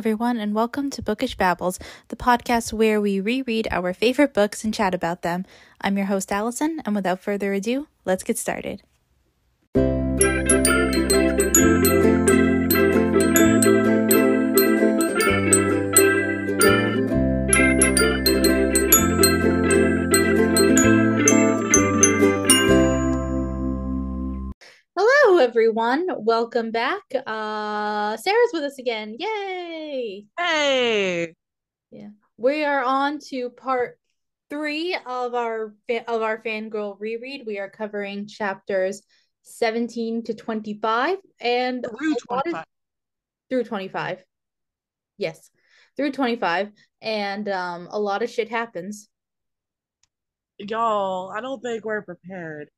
everyone, and welcome to Bookish Babbles, the podcast where we reread our favorite books and chat about them. I'm your host, Alyson, and without further ado, let's get started. Hello, everyone. Welcome back. Sarah's with us again. Yay! Hey! Yeah, we are on to part 3 of our Fangirl reread. We are covering chapters 17 to 25 and Through 25. through 25. Yes, through 25, and a lot of shit happens. Y'all, I don't think we're prepared.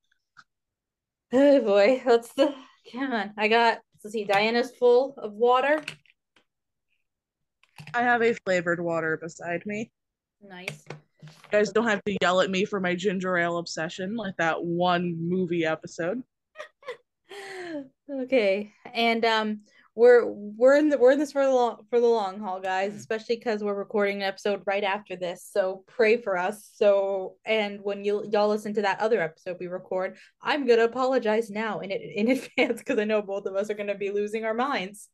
Oh boy, come on. Let's see, Diana's full of water. I have a flavored water beside me. Nice. You guys don't have to yell at me for my ginger ale obsession like that one movie episode. Okay, and we're in this for the long haul, guys, especially because we're recording an episode right after this, so pray for us. So, and when y'all listen to that other episode we record, I'm gonna apologize now in advance because I know both of us are gonna be losing our minds.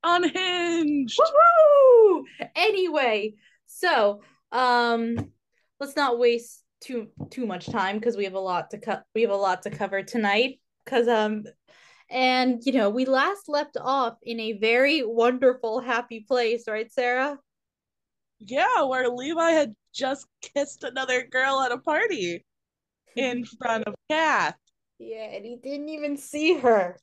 Unhinged. Woohoo! Anyway, so let's not waste too much time because we have a lot to cover tonight. Because and we last left off in a very wonderful, happy place, right, Sarah? Yeah, where Levi had just kissed another girl at a party in front of Kath. Yeah, and he didn't even see her.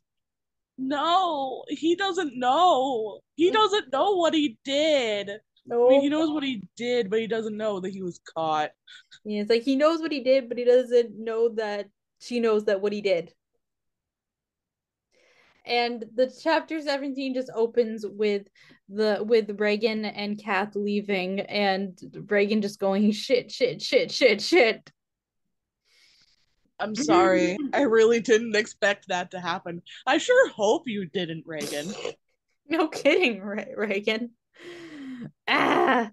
No, he doesn't know. He doesn't know what he did. I mean, he No. knows what he did, but he doesn't know that he was caught. Yeah, it's like he knows what he did, but he doesn't know that she knows that what he did. And the chapter 17 just opens with Reagan and Kath leaving, and Reagan just going shit, shit, shit, shit, shit. I'm sorry. I really didn't expect that to happen. I sure hope you didn't, Reagan. No kidding, Reagan. Ah.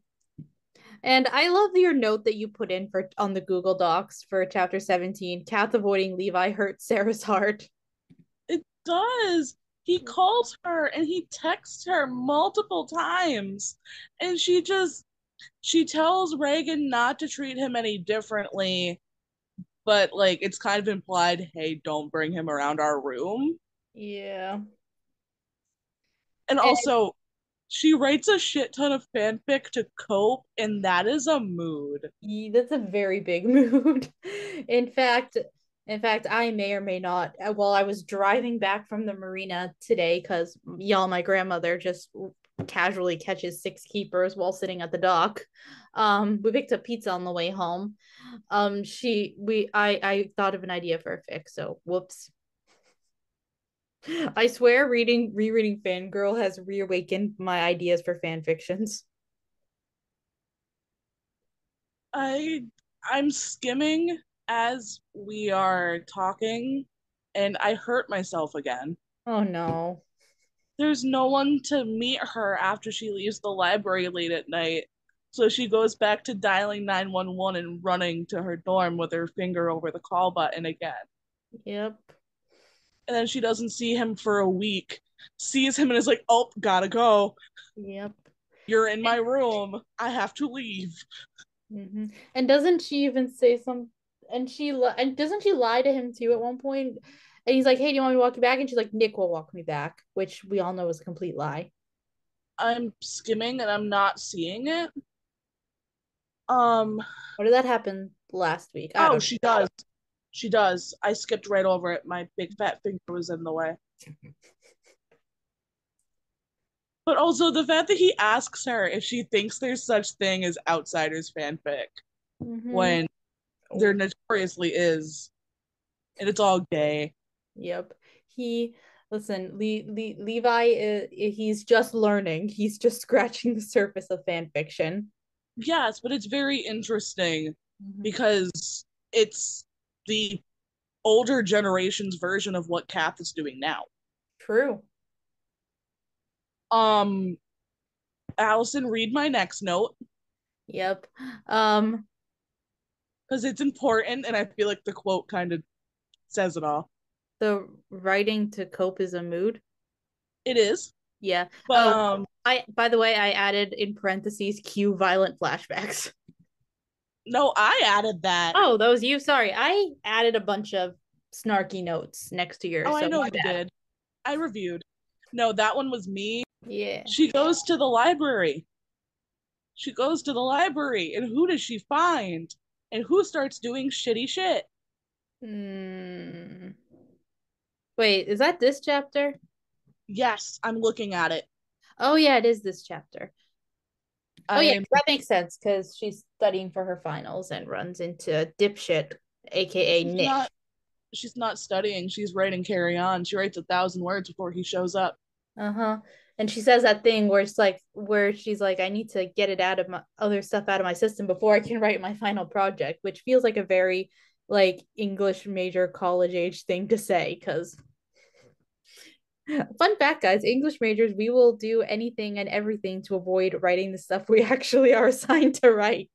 And I love your note that you put in for on the Google Docs for chapter 17. Kath avoiding Levi hurt Sarah's heart. It does. He calls her and he texts her multiple times. And she tells Reagan not to treat him any differently, but like it's kind of implied, hey, don't bring him around our room. Yeah. And And also, she writes a shit ton of fanfic to cope, and that is a mood. that's a very big mood. In fact, I may or may not. While I was driving back from the marina today, because y'all, my grandmother just casually catches 6 keepers while sitting at the dock. We picked up pizza on the way home. I thought of an idea for a fic. So whoops. I swear, rereading Fangirl has reawakened my ideas for fan fictions. I I'm skimming as we are talking and I hurt myself again. Oh no. There's no one to meet her after she leaves the library late at night. So she goes back to dialing 911 and running to her dorm with her finger over the call button again. Yep. And then she doesn't see him for a week, sees him and is like, oh, gotta go. Yep. You're in my room. I have to leave. Mm-hmm. And doesn't she even say some? And doesn't she lie to him too at one point? And he's like, "Hey, do you want me to walk you back?" And she's like, "Nick will walk me back," which we all know is a complete lie. I'm skimming and I'm not seeing it. Um, Or did that happen last week? I oh, don't she does. She does. I skipped right over it. My big fat finger was in the way. But also the fact that he asks her if she thinks there's such thing as outsiders fanfic know. Mm-hmm. when there notoriously is, and it's all gay. Yep. He listen, Levi he's just learning. He's just scratching the surface of fan fiction. Yes, but it's very interesting Mm-hmm. because it's the older generation's version of what Kath is doing now. True. Um, Alyson, read my next note Yep. because it's important, and I feel like the quote kind of says it all. The writing to cope is a mood. It is, Yeah. but Oh, I by the way, I added in parentheses cue violent flashbacks. no, I added that. Oh, that was you. Sorry. I added a bunch of snarky notes next to Oh, yours, I so know my you bad. did. I reviewed. No, that one was me. Yeah. She goes to the library. She goes to the library, and who does she find? And who starts doing shitty shit? Hmm. Wait, is that this chapter? Yes, I'm looking at it. Oh yeah, it is this chapter. Oh yeah, I'm that makes sense because she's studying for her finals and runs into dipshit, aka she's Nick. not she's not studying, she's writing Carry On. She writes 1,000 words before he shows up. Uh-huh. And she says that thing where it's like where she's like, I need to get it out of my other stuff out of my system before I can write my final project, which feels like a very like English major college age thing to say. Because fun fact, guys, English majors, we will do anything and everything to avoid writing the stuff we actually are assigned to write.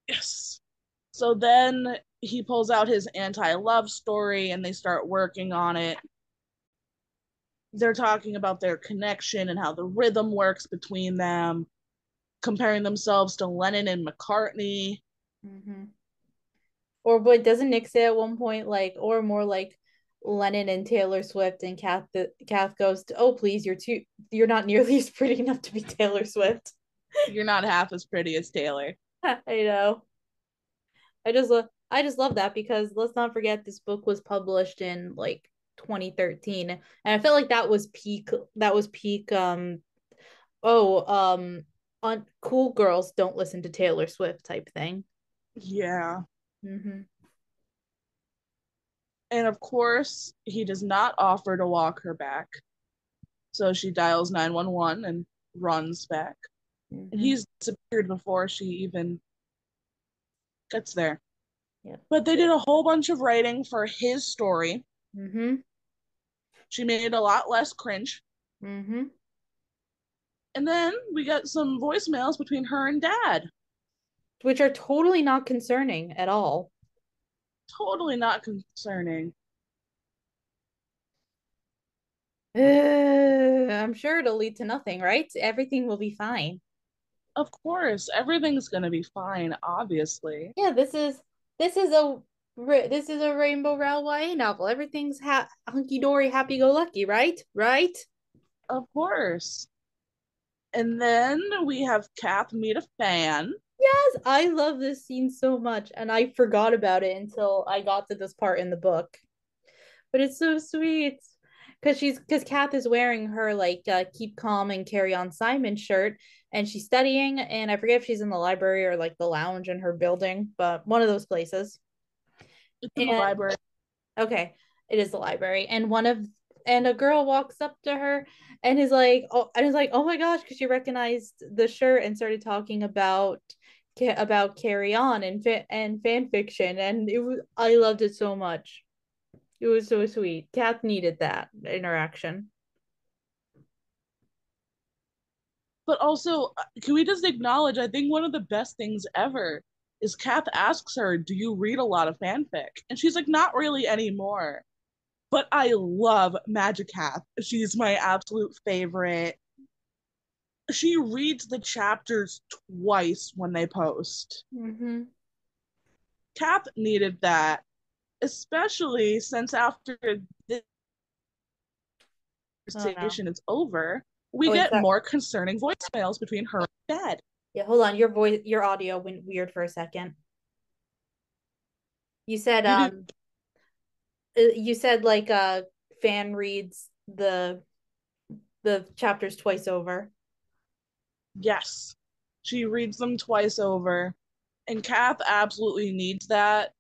Yes. So then he pulls out his anti-love story and they start working on it. They're talking about their connection and how the rhythm works between them, comparing themselves to Lennon and McCartney. Mm-hmm. Or but doesn't Nick say at one point like, or more like Lennon and Taylor Swift, and Kath goes, "Oh please, you're not nearly as pretty enough to be Taylor Swift." You're not half as pretty as Taylor. I know. I just love that because let's not forget this book was published in like 2013, and I felt like that was peak oh on cool girls don't listen to Taylor Swift type thing. Yeah. Mm-hmm. And of course, he does not offer to walk her back. So she dials 911 and runs back. And Mm-hmm. he's disappeared before she even gets there. Yeah. But they did a whole bunch of writing for his story. Mm-hmm. She made it a lot less cringe. Mm-hmm. And then we got some voicemails between her and dad. Which are totally not concerning at all. Totally not concerning. I'm sure it'll lead to nothing, right? Everything will be fine. Of course, everything's going to be fine, obviously. Yeah, this is a this is a Rainbow Rowell YA novel. Everything's hunky dory, happy go lucky, right? Right? Of course. And then we have Kath meet a fan. Yes, I love this scene so much, and I forgot about it until I got to this part in the book. But it's so sweet because Kath is wearing her like keep calm and carry on Simon shirt, and she's studying, and I forget if she's in the library or like the lounge in her building, but one of those places. It's in the And library. okay, it is the library, and a girl walks up to her and is like, oh my gosh, because she recognized the shirt and started talking about Carry On and fan fiction, and I loved it so much. It was so sweet. Kath needed that interaction. But also, can we just acknowledge, I think one of the best things ever is Kath asks her, do you read a lot of fanfic? And she's like, not really anymore. But I love Magic Kath. She's my absolute favorite. She reads the chapters twice when they post. Mm-hmm. Kath needed that, especially since after this Oh no. conversation is over, we Oh wait, get sorry. more concerning voicemails between her and Dad. Yeah, hold on. Your audio went weird for a second. You said Did it? you said like fan reads the chapters twice over. Yes. She reads them twice over. And Kath absolutely needs that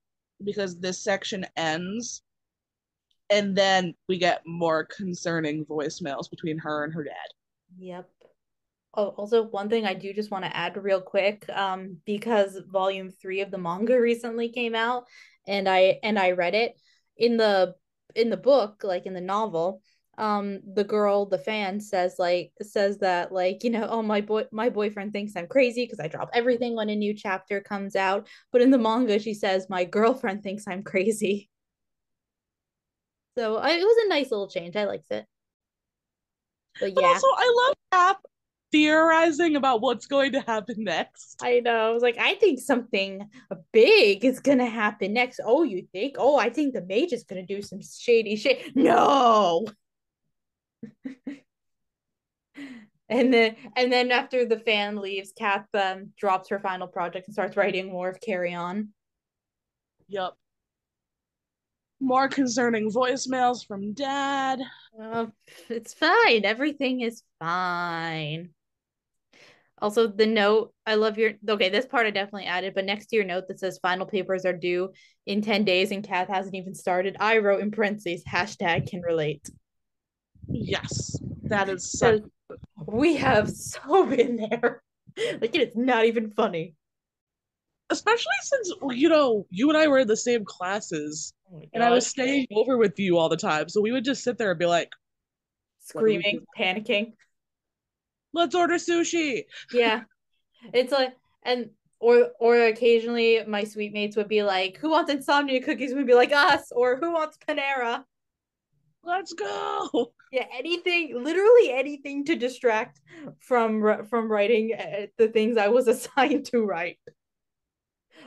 because this section ends and then we get more concerning voicemails between her and her dad. Yep. Oh, also one thing I do just want to add real quick, because volume 3 of the manga recently came out, and I read it in the book, like in the novel. the girl, the fan says that, like, oh, my boyfriend thinks I'm crazy because I drop everything when a new chapter comes out. But in the manga, she says my girlfriend thinks I'm crazy. So it was a nice little change. I liked it. But But yeah, also, I love Cap theorizing about what's going to happen next. I know. I was like, I think something big is gonna happen next. Oh, you think? Oh, I think the mage is gonna do some shady shit. No. And then after the fan leaves, Kath drops her final project and starts writing more of Carry On. Yep. More concerning voicemails from Dad. Uh, it's fine. Everything is fine. Also, the note, I love your. Okay, this part I definitely added, but next to your note that says final papers are due in 10 days and Kath hasn't even started, I wrote in parentheses, hashtag can relate. Yes, that is such. Because we have so been there. Like, it's not even funny. Especially since, you and I were in the same classes Oh my and I was gosh. staying over with you all the time. So we would just sit there and be like, what do we do? Screaming, panicking. Let's order sushi. Yeah. It's like, and or occasionally my sweet mates would be like, "Who wants insomnia cookies?" We'd be like, "Us," or "Who wants Panera?" Let's go. Yeah, anything, literally anything to distract from writing the things I was assigned to write.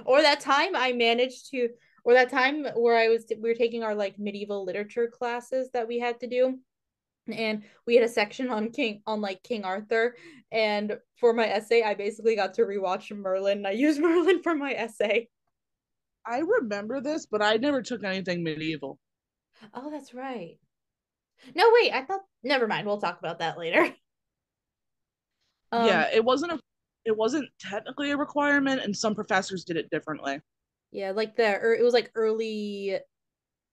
Or that time I managed to, or that time where we were taking our like medieval literature classes that we had to do, and we had a section on like King Arthur, and for my essay I basically got to rewatch Merlin. I used Merlin for my essay. I remember this, but I never took anything medieval. Oh, that's right. No, wait, I thought, never mind, we'll talk about that later. um Yeah, it wasn't technically a requirement, and some professors did it differently. yeah, like it was like early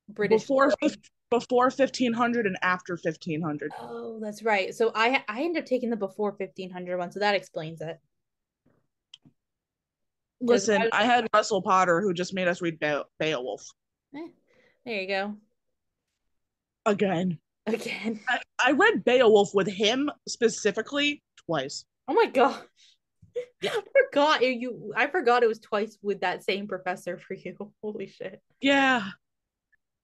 British Before era. before 1500 and after 1500. Oh, that's right. So I ended up taking the before 1500 one, so that explains it. Because Listen, I had Russell Potter who just made us read Beowulf there you go. again. Again. I read Beowulf with him specifically twice. Oh my god. Yeah. I forgot it was twice with that same professor for you. Holy shit. Yeah.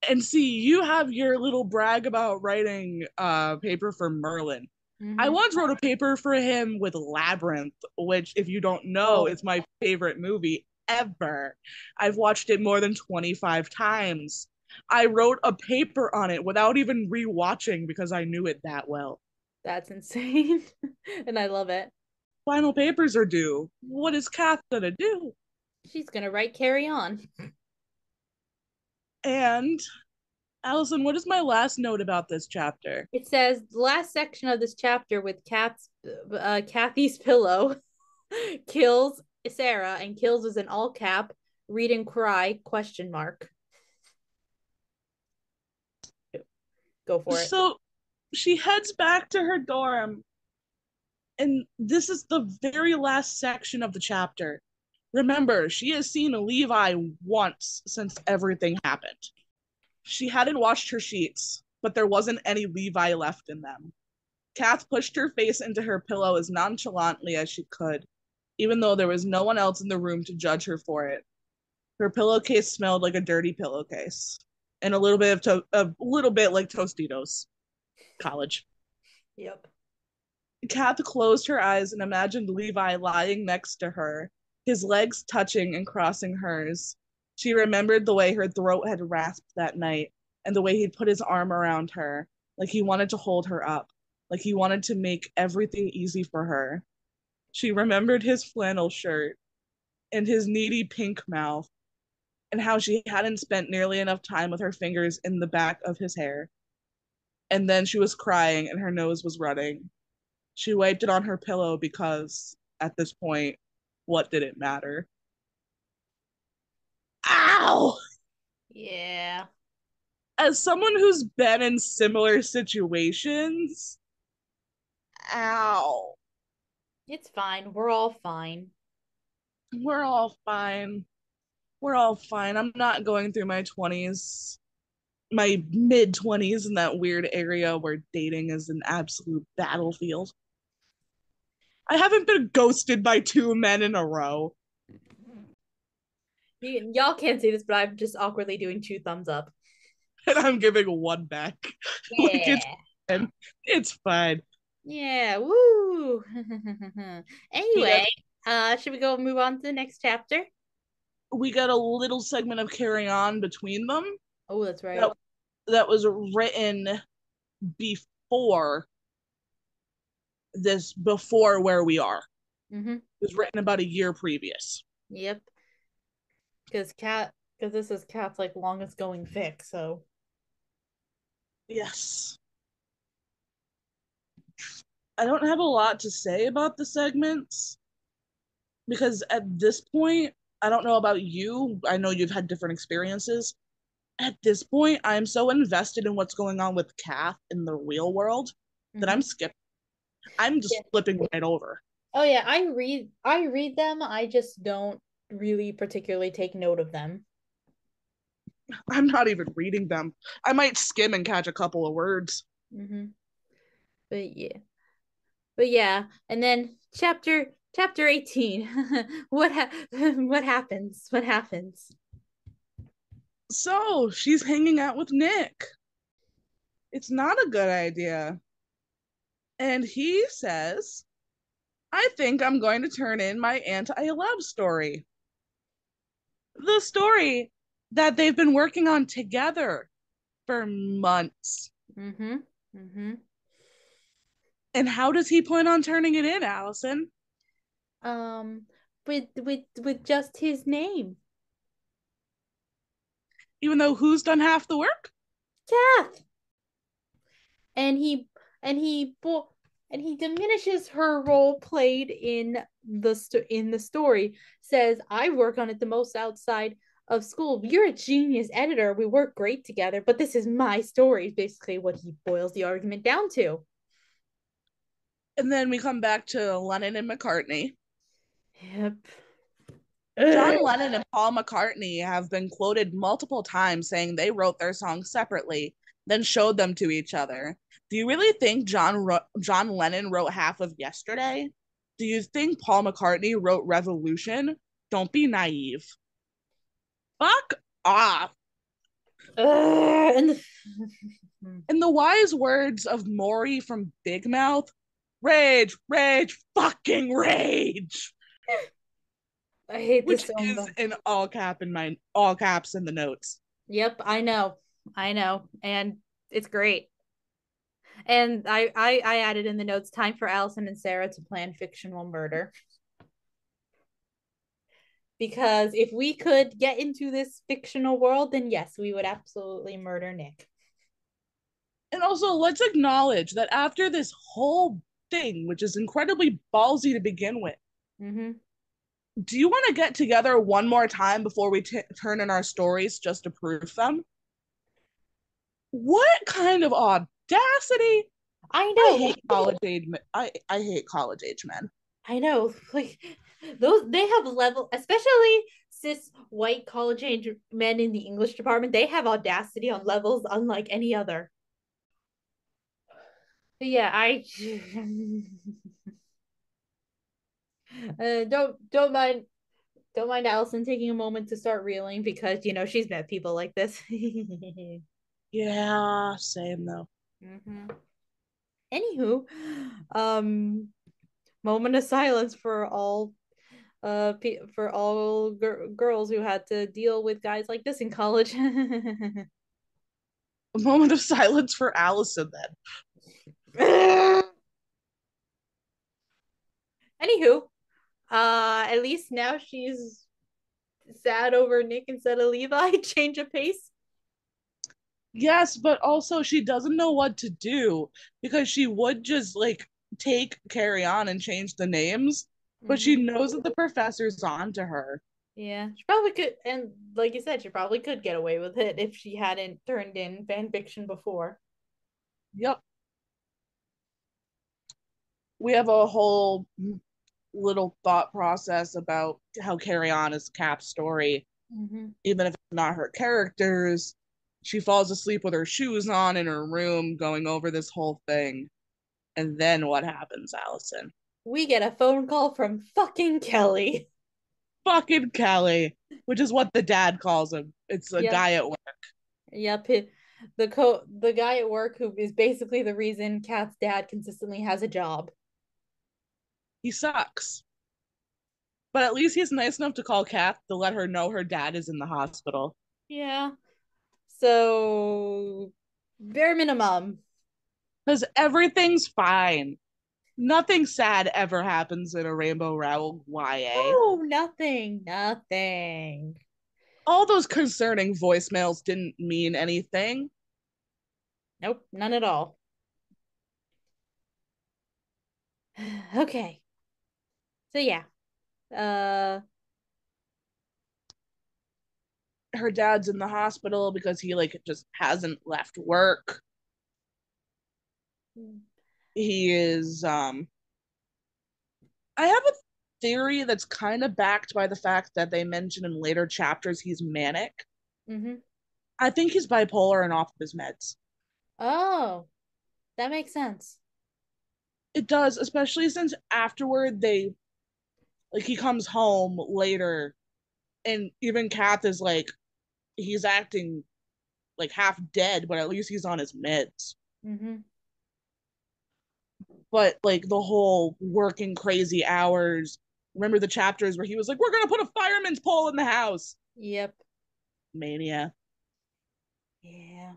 And see, you have your little brag about writing a paper for Merlin. I Mm-hmm. once wrote a paper for him with Labyrinth, which, if you don't know, Oh, is my favorite movie ever. I've watched it more than 25 times. I wrote a paper on it without even rewatching because I knew it that well. that's insane. And I love it. Final papers are due. What is Kath gonna do? She's gonna write Carry On. And Alyson, what is my last note about this chapter? It says the last section of this chapter with Kathy's pillow kills Sarah, and kills is an all cap, read and cry question mark. Go for it. So she heads back to her dorm, and this is the very last section of the chapter. Remember, she has seen Levi once since everything happened. She hadn't washed her sheets, but there wasn't any Levi left in them. Kath pushed her face into her pillow as nonchalantly as she could, even though there was no one else in the room to judge her for it. Her pillowcase smelled like a dirty pillowcase, and a little bit like Tostitos. College. Yep. Kath closed her eyes and imagined Levi lying next to her, his legs touching and crossing hers. She remembered the way her throat had rasped that night and the way he'd put his arm around her, like he wanted to hold her up, like he wanted to make everything easy for her. She remembered his flannel shirt and his needy pink mouth, and how she hadn't spent nearly enough time with her fingers in the back of his hair. And then she was crying and her nose was running. She wiped it on her pillow because, at this point, what did it matter? Ow! Yeah. As someone who's been in similar situations, ow. It's fine. We're all fine. We're all fine. We're all fine. I'm not going through my 20s my mid-20s in that weird area where dating is an absolute battlefield. I haven't been ghosted by two men in a row. Y'all can't see this, but I'm just awkwardly doing two thumbs up. And I'm giving one back. Like it's Yeah. fine. It's fine. Yeah. Woo. We got Anyway, should we go move on to the next chapter? we got a little segment of carry on between them Oh, that's right. that that was written before before where we are. Mm-hmm. It was written about a year previous. Yep. Because this is Kat's like longest going fic, so Yes. I don't have a lot to say about the segments because at this point, I don't know about you. I know you've had different experiences. At this point, I'm so invested in what's going on with Kath in the real world that mm-hmm. I'm skipping. I'm just Yeah. flipping right over. Oh yeah, I read them. I just don't really particularly take note of them. I'm not even reading them. I might skim and catch a couple of words. Mm-hmm. But yeah. But yeah, and then chapter 18. What happens? What happens? So she's hanging out with Nick. It's not a good idea. And he says, I think I'm going to turn in my anti love story. The story that they've been working on together for months. Mm-hmm. Mm-hmm. And how does he plan on turning it in, Alyson? Um, with just his name. Even though who's done half the work? Kath. And he and he diminishes her role played in the story. Says, I work on it the most outside of school. You're a genius editor. We work great together, but this is my story, is basically what he boils the argument down to. And then we come back to Lennon and McCartney. Yep. John Lennon and Paul McCartney have been quoted multiple times saying they wrote their songs separately, then showed them to each other. Do you really think John Lennon wrote half of Yesterday? Do you think Paul McCartney wrote Revolution? Don't be naive. Fuck off. And the In the wise words of Maury from Big Mouth, rage, rage, fucking rage. I hate this Which so is much. in all caps in the notes. Yep, I know. I know. And it's great. And I added in the notes, time for Alyson and Sarah to plan fictional murder. Because if we could get into this fictional world, then yes, we would absolutely murder Nick. And also, let's acknowledge that after this whole thing, which is incredibly ballsy to begin with, Mm-hmm. do you want to get together one more time before we turn in our stories just to prove them? What kind of audacity? I I know. hate college age. I hate college age men. I know. Like those, they have level, especially cis white college age men in the English department. They have audacity on levels unlike any other. But yeah, I don't mind Alyson taking a moment to start reeling because she's met people like this. Yeah, same though. Mm-hmm. Anywho, um, moment of silence for all girls who had to deal with guys like this in college. A moment of silence for Alyson then. Anywho, at least now she's sad over Nick instead of Levi. Change of pace. Yes, but also she doesn't know what to do because she would just like take Carry On and change the names, but she Mm-hmm. knows that the professor's on to her. Yeah, she probably could, and like you said, she probably could get away with it if she hadn't turned in fan fiction before. Yep. We have a whole little thought process about how Carry On is Cap's story, Mm-hmm. even if it's not her characters. She falls asleep with her shoes on in her room, going over this whole thing. And then what happens, Alyson? We get a phone call from fucking Kelly. Fucking Kelly, which is what the dad calls him. It's a Yep. guy at work. Yep. The guy at work who is basically the reason Kat's dad consistently has a job. He sucks. But at least he's nice enough to call Kath to let her know her dad is in the hospital. Yeah. So bare minimum. Because everything's fine. Nothing sad ever happens in a Rainbow Rowell YA. Oh, nothing. Nothing. All those concerning voicemails didn't mean anything. Nope, none at all. Okay. So yeah. Uh Her dad's in the hospital because he like just hasn't left work. He is I have a theory that's kind of backed by the fact that they mention in later chapters he's manic. mm-hmm. I think he's bipolar and off of his meds. Oh, that makes sense. It does, especially since afterward they like he comes home later and even Kath is like he's acting like half dead, but at least he's on his meds. Mm-hmm. But like the whole working crazy hours. Remember the chapters where he was like, "We're gonna put a fireman's pole in the house." Yep. Mania. Yeah.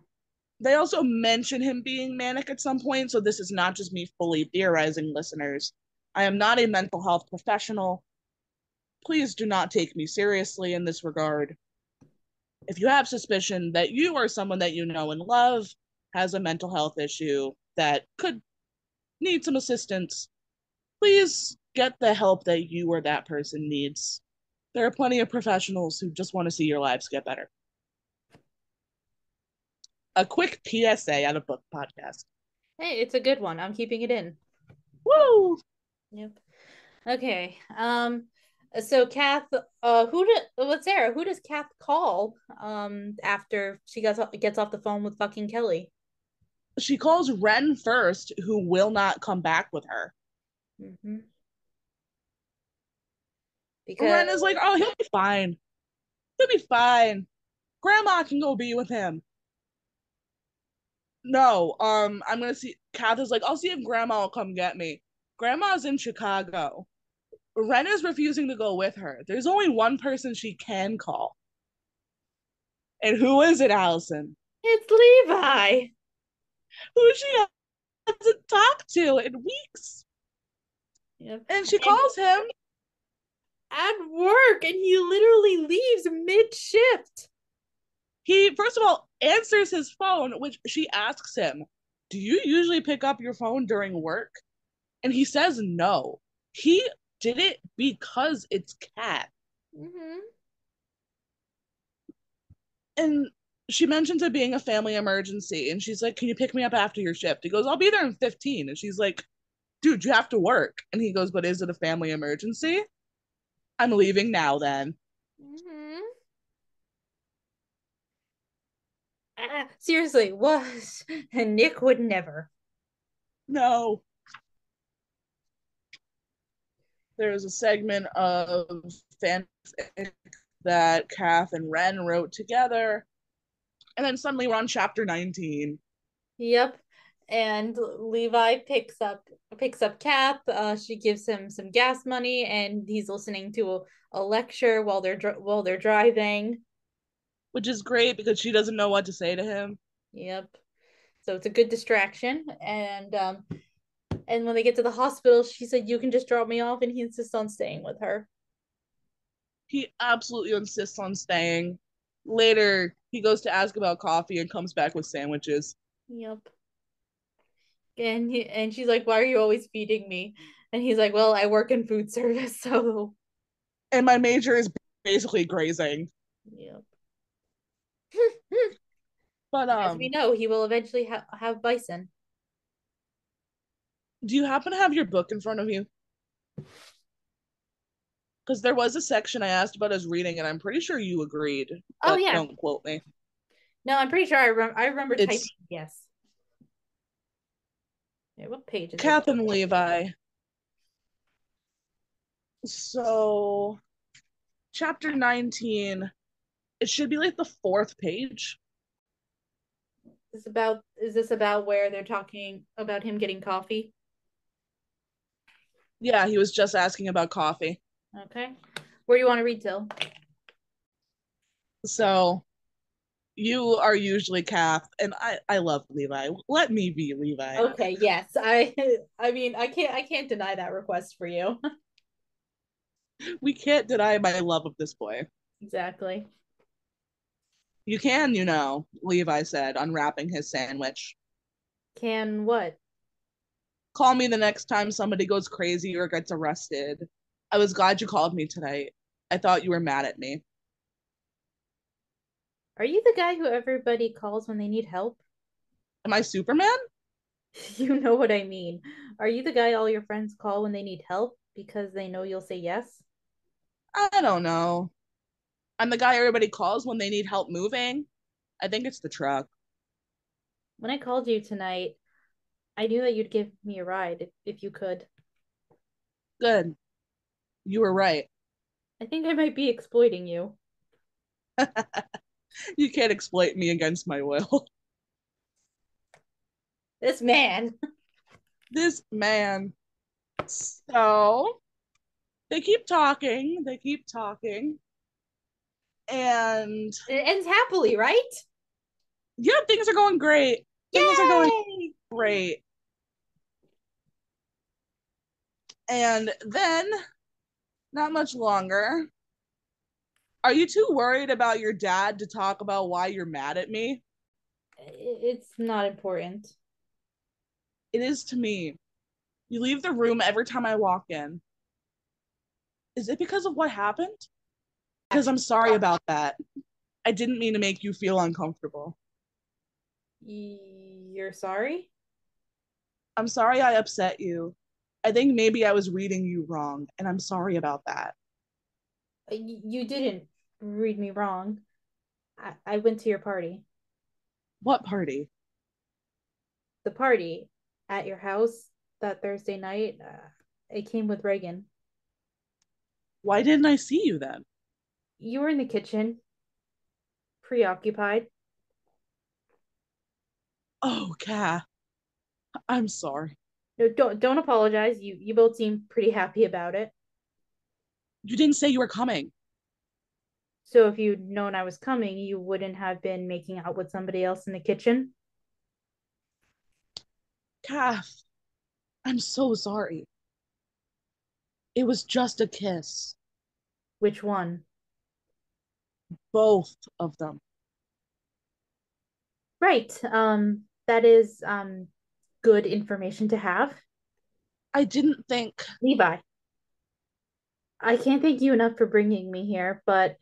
They also mention him being manic at some point, so this is not just me fully theorizing, listeners. I am not a mental health professional. Please do not take me seriously in this regard. If you have suspicion that you or someone that you know and love has a mental health issue that could need some assistance, please get the help that you or that person needs. There are plenty of professionals who just want to see your lives get better. A quick PSA out of book podcast. Hey, it's a good one. I'm keeping it in. Woo! Yep. Okay. So Kath, Sarah, who does Kath call after she gets off the phone with fucking Kelly? She calls Ren first, who will not come back with her. Mm-hmm. Because Ren is like, oh, he'll be fine. He'll be fine. Grandma can go be with him. No, I'm gonna see. Kath is like, I'll see if Grandma will come get me. Grandma's in Chicago. Ren is refusing to go with her. There's only one person she can call. And who is it, Alyson? it's Levi. Who she hasn't talked to in weeks. Yep. And she And calls him. at work, and he literally leaves mid shift. He, first of all, answers his phone, which she asks him, do you usually pick up your phone during work? And he says no. He did it because it's Kat. Mm-hmm. And she mentions it being a family emergency. And she's like, can you pick me up after your shift? He goes, I'll be there in 15. And she's like, dude, you have to work. And he goes, but is it a family emergency? I'm leaving now then. Mm-hmm. Seriously, what? And Nick would never. No. There's a segment of fanfic that Kath and Ren wrote together. And then suddenly we're on chapter 19. Yep. And Levi picks up Kath. She gives him some gas money, and he's listening to a lecture while they're driving. Which is great because she doesn't know what to say to him. Yep. So it's a good distraction. And when they get to the hospital, she said, "You can just drop me off," and he insists on staying with her. He absolutely insists on staying. Later, he goes to ask about coffee and comes back with sandwiches. Yep. And she's like, "Why are you always feeding me?" And he's like, "Well, I work in food service, so." And my major is basically grazing. Yep. But As we know, he will eventually have bison. do you happen to have your book in front of you? Because there was a section I asked about as reading, and I'm pretty sure you agreed, Oh but yeah, don't quote me. No, I'm pretty sure I remember typing It's yes. Yeah, what page is it? Kath and Levi. So, chapter 19, it should be like the fourth page. Is this about where they're talking about him getting coffee? Yeah, he was just asking about coffee. Okay. Where do you want to read till? So, you are usually Kath, and I love Levi. Let me be Levi. Okay, yes. I mean, I can't deny that request for you. We can't deny my love of this boy. Exactly. You can, Levi said, unwrapping his sandwich. Can what? Call me the next time somebody goes crazy or gets arrested. I was glad you called me tonight. I thought you were mad at me. Are you the guy who everybody calls when they need help? Am I Superman? You know what I mean. Are you the guy all your friends call when they need help because they know you'll say yes? I don't know. I'm the guy everybody calls when they need help moving. I think it's the truck. When I called you tonight, I knew that you'd give me a ride if you could. Good. You were right. I think I might be exploiting you. You can't exploit me against my will. This man. This man. So they keep talking. They keep talking. And It ends happily, right? yeah, things are going great. Things are going Yay! great. And then, not much longer. Are you too worried about your dad to talk about why you're mad at me? It's not important. It is to me. You leave the room every time I walk in. Is it because of what happened? Because I'm sorry about that. I didn't mean to make you feel uncomfortable. You're sorry? I'm sorry I upset you. I think maybe I was reading you wrong, and I'm sorry about that. You didn't read me wrong. I went to your party. What party? The party at your house that Thursday night. It came with Reagan. Why didn't I see you then? You were in the kitchen, preoccupied. Oh, Kath, I'm sorry. No, don't apologize. You both seem pretty happy about it. You didn't say you were coming. So if you'd known I was coming, you wouldn't have been making out with somebody else in the kitchen. Kath, I'm so sorry. It was just a kiss. Which one? Both of them. Right. That is good information to have. I didn't think. Levi, I can't thank you enough for bringing me here, but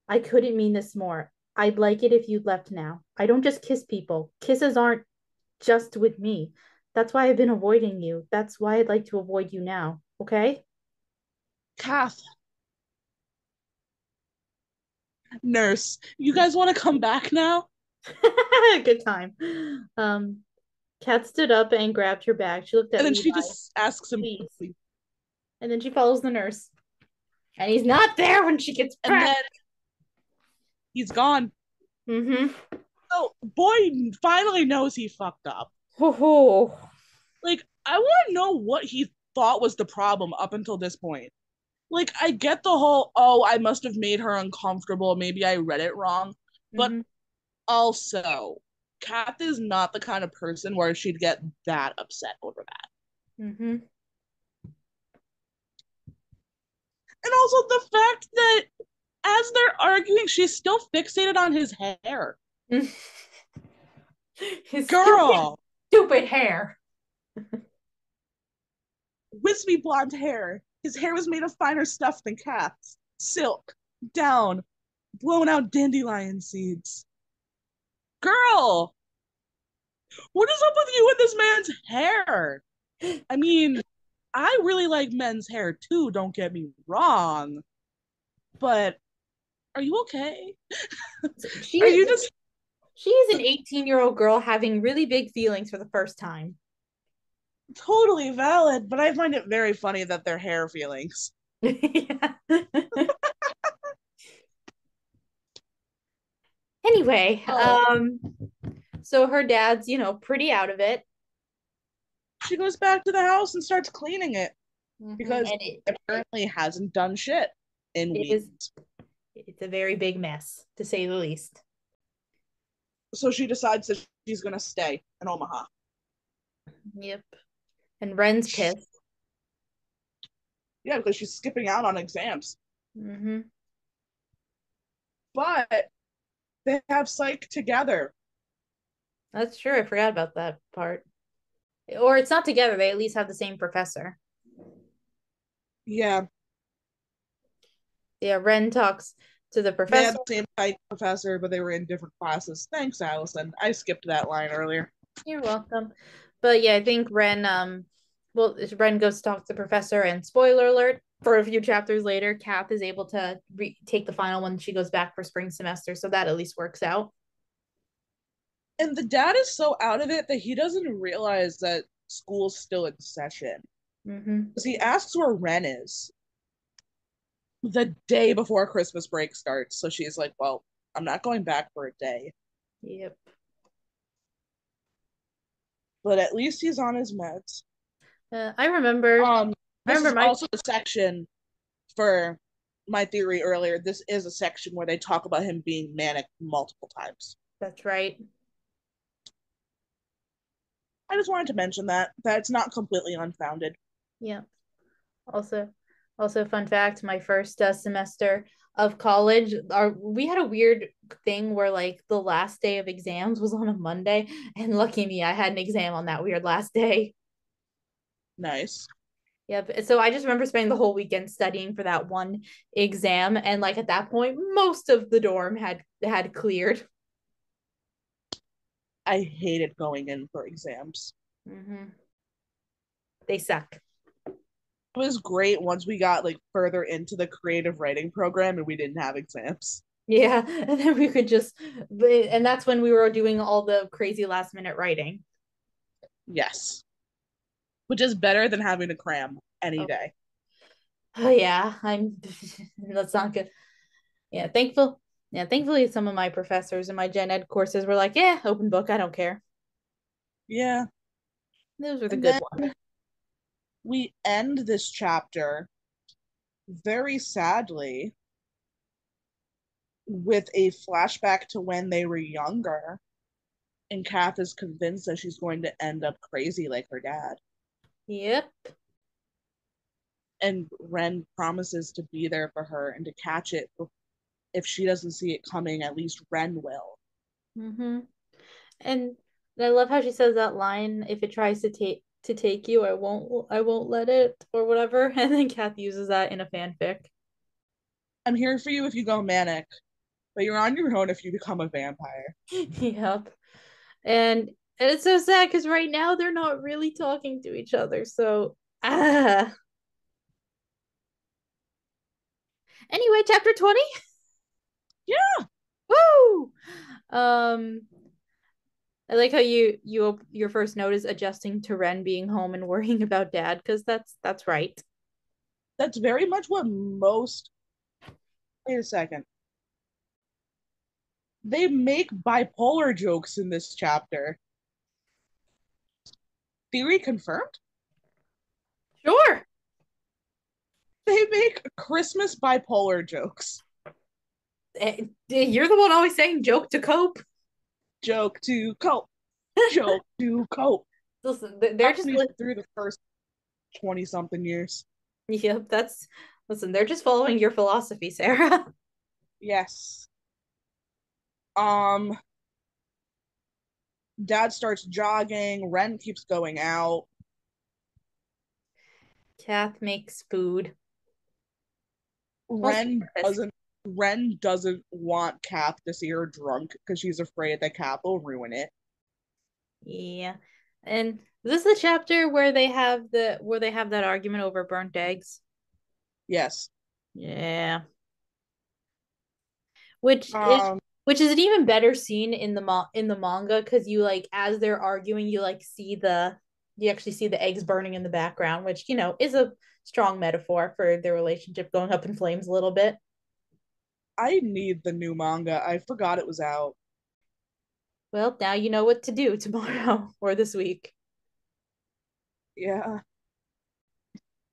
I couldn't mean this more. I'd like it if you'd left now. I don't just kiss people. Kisses aren't just with me. That's why I've been avoiding you. That's why I'd like to avoid you now. Okay? Kath, nurse, you guys want to come back now? Good time. Um, Kat stood up and grabbed her bag. She looked And at then Levi. she just asks him Please. quickly. And then she follows the nurse. And he's not there when she gets And back. then he's gone. Mm-hmm. So, boy finally knows he fucked up. Oh, Like, I want to know what he thought was the problem up until this point. Like, I get the whole, oh, I must have made her uncomfortable. Maybe I read it wrong. But mm-hmm. also, Kath is not the kind of person where she'd get that upset over that. Mm-hmm. And also the fact that as they're arguing, she's still fixated on his hair. His Girl, stupid hair. wispy blonde hair. His hair was made of finer stuff than Kath's. Silk, down, blown out dandelion seeds. Girl, what is up with you and this man's hair? I mean, I really like men's hair too, don't get me wrong. But are you okay? She Are you just She's an 18-year-old girl having really big feelings for the first time. Totally valid, but I find it very funny that they're hair feelings. Yeah. Anyway, Oh, so her dad's, pretty out of it. she goes back to the house and starts cleaning it because And it it apparently hasn't done shit in it is weeks. it's a very big mess, to say the least. So she decides that she's going to stay in Omaha. Yep. And Ren's pissed. Yeah, because she's skipping out on exams. Hmm. But they have psych together. That's true. I forgot about that part. Or it's not together. They at least have the same professor. Yeah, Yeah, Ren talks to the they had professor. the same psych professor, but they were in different classes. Thanks, Alyson. I skipped that line earlier. You're welcome. But yeah, I think Ren goes to talk to the professor, and spoiler alert, for a few chapters later, Kath is able to take the final when she goes back for spring semester, so that at least works out. And the dad is so out of it that he doesn't realize that school's still in session. Mm-hmm. Because he asks where Ren is the day before Christmas break starts. So she's like, well, I'm not going back for a day. Yep. But at least he's on his meds. I remember. I This remember is my. also the section for my theory earlier. This is a section where they talk about him being manic multiple times. That's right. I just wanted to mention that it's not completely unfounded. Yeah. Also, fun fact: my first semester of college, we had a weird thing where like the last day of exams was on a Monday, and lucky me, I had an exam on that weird last day. Nice. Yep. So I just remember spending the whole weekend studying for that one exam, and like at that point, most of the dorm had cleared. I hated going in for exams. Mm-hmm. They suck. It was great once we got like further into the creative writing program and we didn't have exams. Yeah, and then we could just, and that's when we were doing all the crazy last minute writing. Yes. Which is better than having to cram any Oh, day. oh yeah, I'm. That's not good. Yeah, thankful. Yeah, thankfully, some of my professors in my gen ed courses were like, "Yeah, open book. I don't care." Yeah. Those were the And good then ones. we end this chapter very sadly with a flashback to when they were younger. And Kath is convinced that she's going to end up crazy like her dad. Yep. And Ren promises to be there for her and to catch it. If she doesn't see it coming, at least Ren will. Mm-hmm. And I love how she says that line, if it tries to take you, I won't let it or whatever. And then Kath uses that in a fanfic. I'm here for you if you go manic, but you're on your own if you become a vampire. Yep. And it's so sad because right now they're not really talking to each other. So anyway, chapter 20. Yeah, Woo! Um I like how your first note is adjusting to Ren being home and worrying about dad, because that's right. that's very much what most. Wait a second. They make bipolar jokes in this chapter. Theory confirmed? Sure. They make Christmas bipolar jokes. You're the one always saying joke to cope. Joke to cope. Joke to cope. Listen, they're Got just me through the first 20 something years. yep, that's listen, they're just following your philosophy, Sarah. Yes. Um, Dad starts jogging. Ren keeps going out. Kath makes food. Mostly Ren breakfast. doesn't Ren doesn't want Kath to see her drunk because she's afraid that Kath will ruin it. Yeah. And this is the chapter where they have that argument over burnt eggs. Yes. Yeah. Which is Um Which is an even better scene in the manga because you like as they're arguing, you like see the you actually see the eggs burning in the background, which is a strong metaphor for their relationship going up in flames a little bit. I need the new manga. I forgot it was out. Well, now you know what to do tomorrow or this week. Yeah.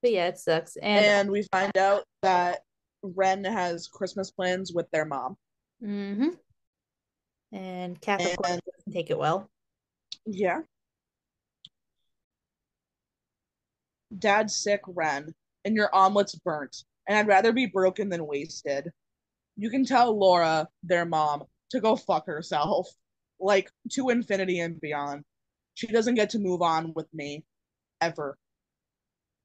But yeah, it sucks. And And we find out that Ren has Christmas plans with their mom. mm-hmm. And Kath, of course, And doesn't take it well. yeah, dad's sick, Ren, and your omelet's burnt. And I'd rather be broken than wasted. You can tell Laura, their mom, to go fuck herself. Like to infinity and beyond. She doesn't get to move on with me ever.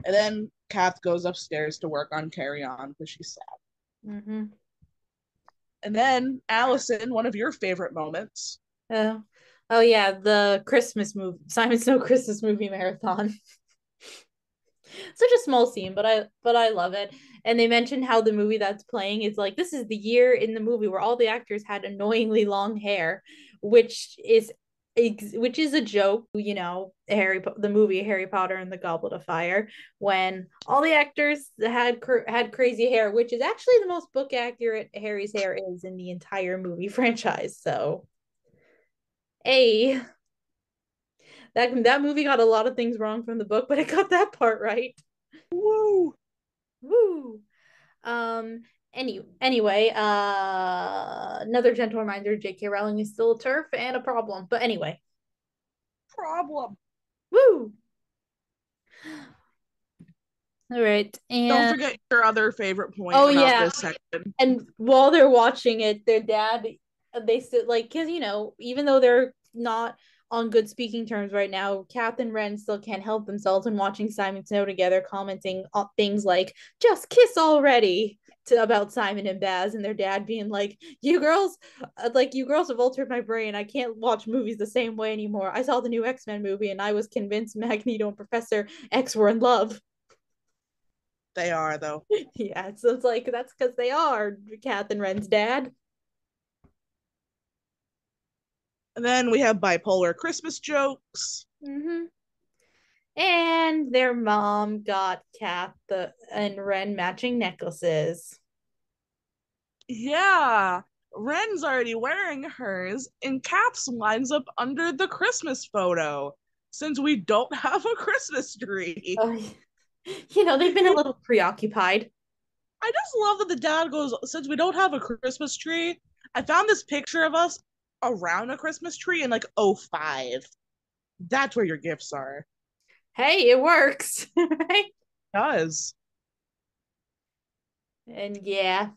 And then Kath goes upstairs to work on Carry On because she's sad. Mm-hmm. And then Alyson, one of your favorite moments. Oh, oh yeah, the Christmas movie, Simon Snow Christmas movie marathon. Such a small scene, but I love it. And they mentioned how the movie that's playing is like this is the year in the movie where all the actors had annoyingly long hair, which is which is a joke, the movie Harry Potter and the Goblet of Fire, when all the actors had crazy hair, which is actually the most book accurate Harry's hair is in the entire movie franchise. So, a that movie got a lot of things wrong from the book, but it got that part right. Woo! Woo. Um, anyway, another gentle reminder, J.K. Rowling is still a turf and a problem. But anyway, Problem. woo. All right. Don't And forget your other favorite point oh about yeah. this section. And while they're watching it, their dad they sit like because even though they're not on good speaking terms right now, Kath and Ren still can't help themselves when watching Simon Snow together, commenting on things like "just kiss already" about Simon and Baz, and their dad being like, you girls have altered my brain. I can't watch movies the same way anymore. I saw the new X-Men movie and I was convinced Magneto and Professor X were in love." They are, though. Yeah, so it's like that's because they are Kath and Ren's dad. And then we have bipolar Christmas jokes. Mm-hmm. And their mom got Kath and Ren matching necklaces. Yeah. Ren's already wearing hers, and Caps lines up under the Christmas photo since we don't have a Christmas tree. They've been a little preoccupied. I just love that the dad goes, since we don't have a Christmas tree, I found this picture of us around a Christmas tree in like '05. That's where your gifts are. Hey, it works, right? It does. And yeah,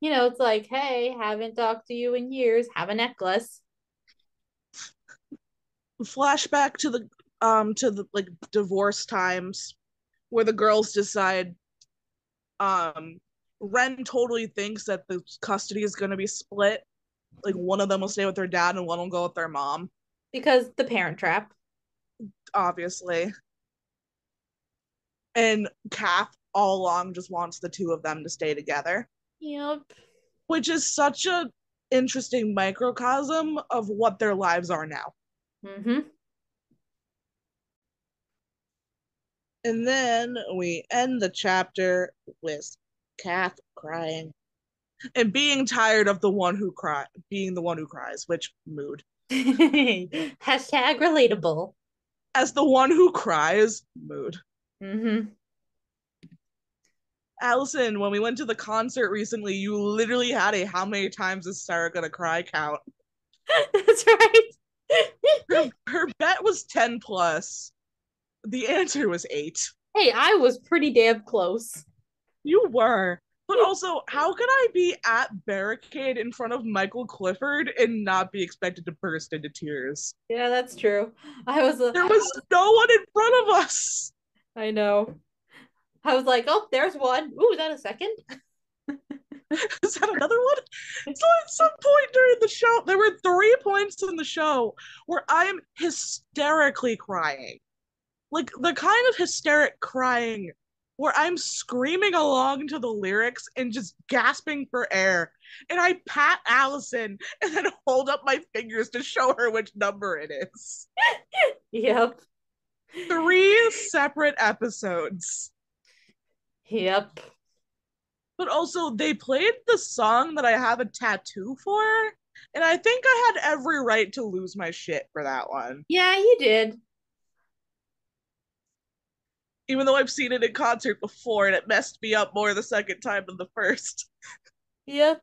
it's like, hey, haven't talked to you in years. Have a necklace. Flashback to the like divorce times where the girls decide um Ren totally thinks that the custody is going to be split. Like one of them will stay with their dad and one will go with their mom, Because the Parent Trap. obviously. And Kath all along just wants the two of them to stay together, Yep. which is such a interesting microcosm of what their lives are now. Mm-hmm. And then we end the chapter with Kath crying and being tired of being the one who cries, which mood. Hashtag relatable. As the one who cries, mood. Mm-hmm. Alyson, when we went to the concert recently, you literally had a how many times is Sarah gonna cry count. That's right. Her bet was 10 plus. The answer was 8. Hey, I was pretty damn close. You were. But also, how could I be at barricade in front of Michael Clifford and not be expected to burst into tears? Yeah, that's true. I was, There was no one in front of us. I know. I was like, oh, there's one. Ooh, is that a second? Is that another one? So at some point during the show, there were 3 points in the show where I am hysterically crying. Like the kind of hysteric crying where I'm screaming along to the lyrics and just gasping for air. And I pat Alyson and then hold up my fingers to show her which number it is. Yep. 3 separate episodes. Yep. But also, they played the song that I have a tattoo for. And I think I had every right to lose my shit for that one. Yeah, you did. Even though I've seen it in concert before and it messed me up more the second time than the first. Yep.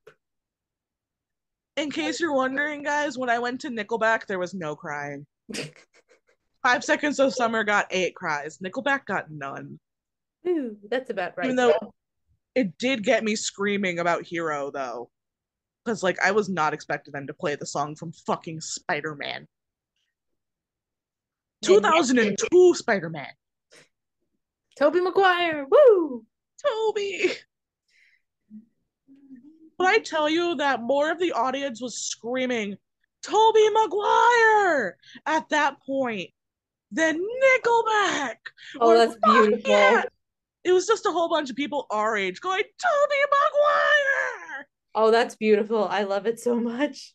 In case you're wondering, guys, when I went to Nickelback, there was no crying. 5 Seconds of Summer got 8 cries. Nickelback got none. Ooh, that's about Even right. though it did get me screaming about Hero, though. Because, like, I was not expecting them to play the song from fucking Spider Man. And yet, 2002 Spider Man. Tobey Maguire. Woo! Toby. But I tell you that more of the audience was screaming, Toby Maguire! At that point than Nickelback Oh, or that's Fuck beautiful. Yeah! It was just a whole bunch of people our age going, Toby Maguire! Oh, that's beautiful. I love it so much.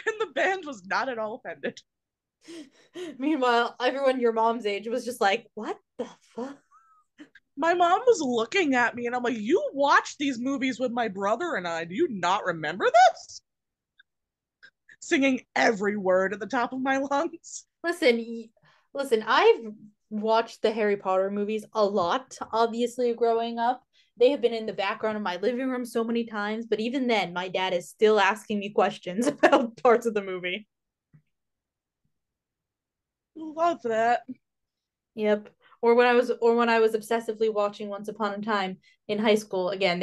And the band was not at all offended. Meanwhile, everyone your mom's age was just like, what the fuck? My mom was looking at me and I'm like, you watched these movies with my brother and I. Do you not remember this? Singing every word at the top of my lungs. Listen, listen, I've watched the Harry Potter movies a lot, obviously, growing up. They have been in the background of my living room so many times, but even then, my dad is still asking me questions about parts of the movie. Love that. Yep. Or when I was obsessively watching Once Upon a Time in high school. Again,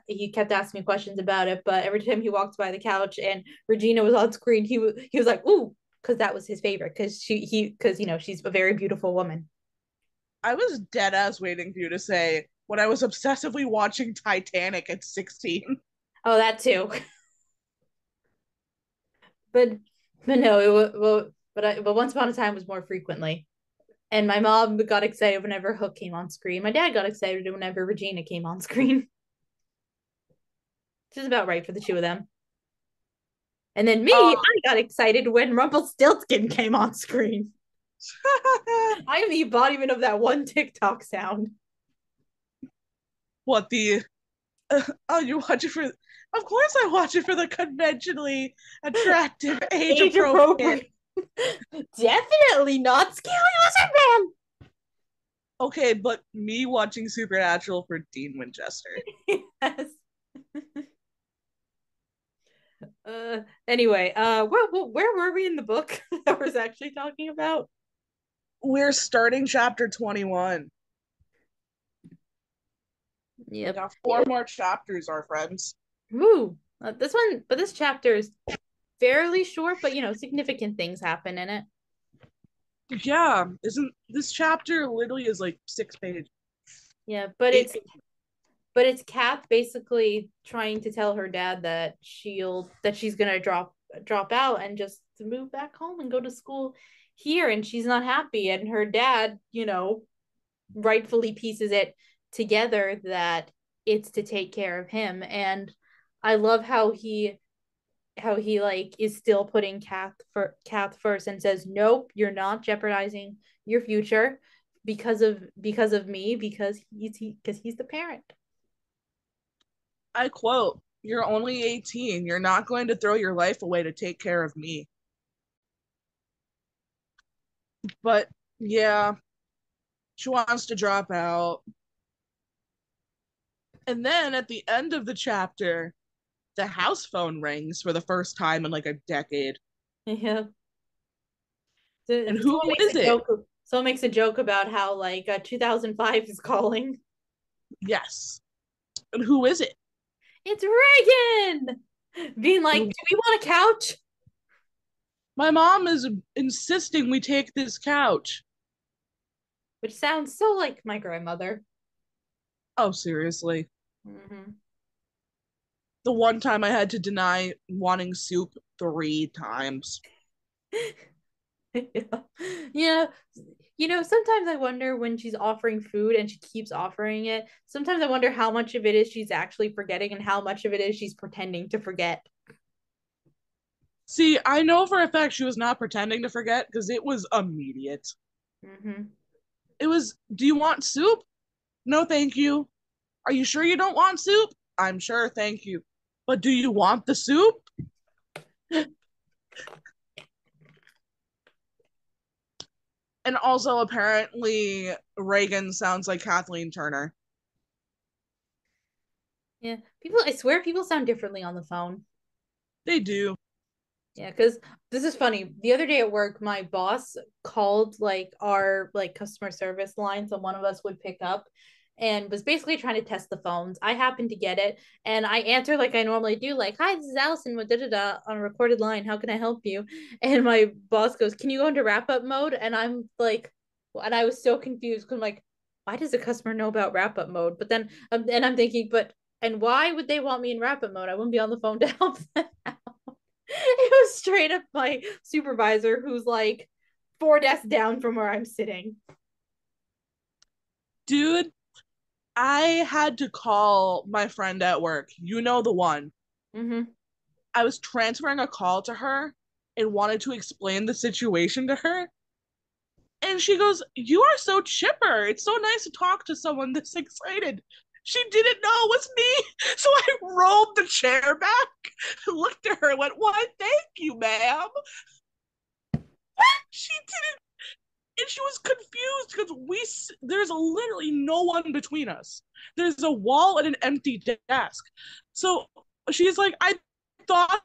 he kept asking me questions about it, but every time he walked by the couch and Regina was on screen, he was like, "Ooh," because that was his favorite because she's a very beautiful woman. I was dead ass waiting for you to say when I was obsessively watching Titanic at 16. Oh, that too. but but no, it was but Once Upon a Time was more frequently. And my mom got excited whenever Hook came on screen. My dad got excited whenever Regina came on screen. Which is about right for the two of them. And then me, Oh, I got excited when Rumpelstiltskin came on screen. I am the embodiment of that one TikTok sound. what the? Oh, you watch it for? Of course, I watch it for the conventionally attractive, age Age appropriate. appropriate. Definitely not Scaly Lizard Okay, but me watching Supernatural for Dean Winchester. Man. Yes. Anyway, where were we in the book that I was actually talking about? We're starting chapter 21. We Yep. got 4 more chapters, our friends. Woo. This chapter is fairly short, but significant things happen in it. Yeah, isn't this chapter literally is like 6 pages? Yeah, 8 pages. but it's Kath basically trying to tell her dad that she's gonna drop out and just move back home and go to school here, and she's not happy, and her dad, rightfully pieces it together that it's to take care of him, and I love how he like is still putting Kath first and says, "Nope, you're not jeopardizing your future because of me because he's the parent." I quote, you're only 18. You're not going to throw your life away to take care of me. But yeah, she wants to drop out. And then at the end of the chapter, the house phone rings for the first time in like a decade. Yeah. And who Someone makes is a it? joke. Someone makes a joke about how like 2005 is calling. Yes. And who is it? It's Reagan being like, "Do we want a couch?" My mom is insisting we take this couch. Which sounds so like my grandmother. Oh, seriously. Mm-hmm. The one time I had to deny wanting soup 3 times. Yeah. Yeah. Sometimes I wonder when she's offering food and she keeps offering it. Sometimes I wonder how much of it is she's actually forgetting and how much of it is she's pretending to forget. See, I know for a fact she was not pretending to forget because it was immediate. Hmm. It was, do you want soup? No, thank you. Are you sure you don't want soup? I'm sure, thank you. But do you want the soup? And also, apparently, Reagan sounds like Kathleen Turner. Yeah. I swear people sound differently on the phone. They do. Yeah, because this is funny. The other day at work, my boss called like our like customer service line, so one of us would pick up and was basically trying to test the phones. I happened to get it and I answered like I normally do, like, "Hi, this is Alyson with da da da on a recorded line. How can I help you?" And my boss goes, "Can you go into wrap up mode?" And I'm like, and I was so confused because I'm like, why does the customer know about wrap up mode? But then, and I'm thinking, but and why would they want me in wrap up mode? I wouldn't be on the phone to help them. It was straight up my supervisor who's like four desks down from where I'm sitting. Dude, I had to call my friend at work. You know the one. Mm-hmm. I was transferring a call to her and wanted to explain the situation to her. And she goes, "You are so chipper. It's so nice to talk to someone this excited." She didn't know it was me. So I rolled the chair back, looked at her, and went, "Why, thank you, ma'am." She didn't, and she was confused because there's literally no one between us. There's a wall and an empty desk. So she's like, "I thought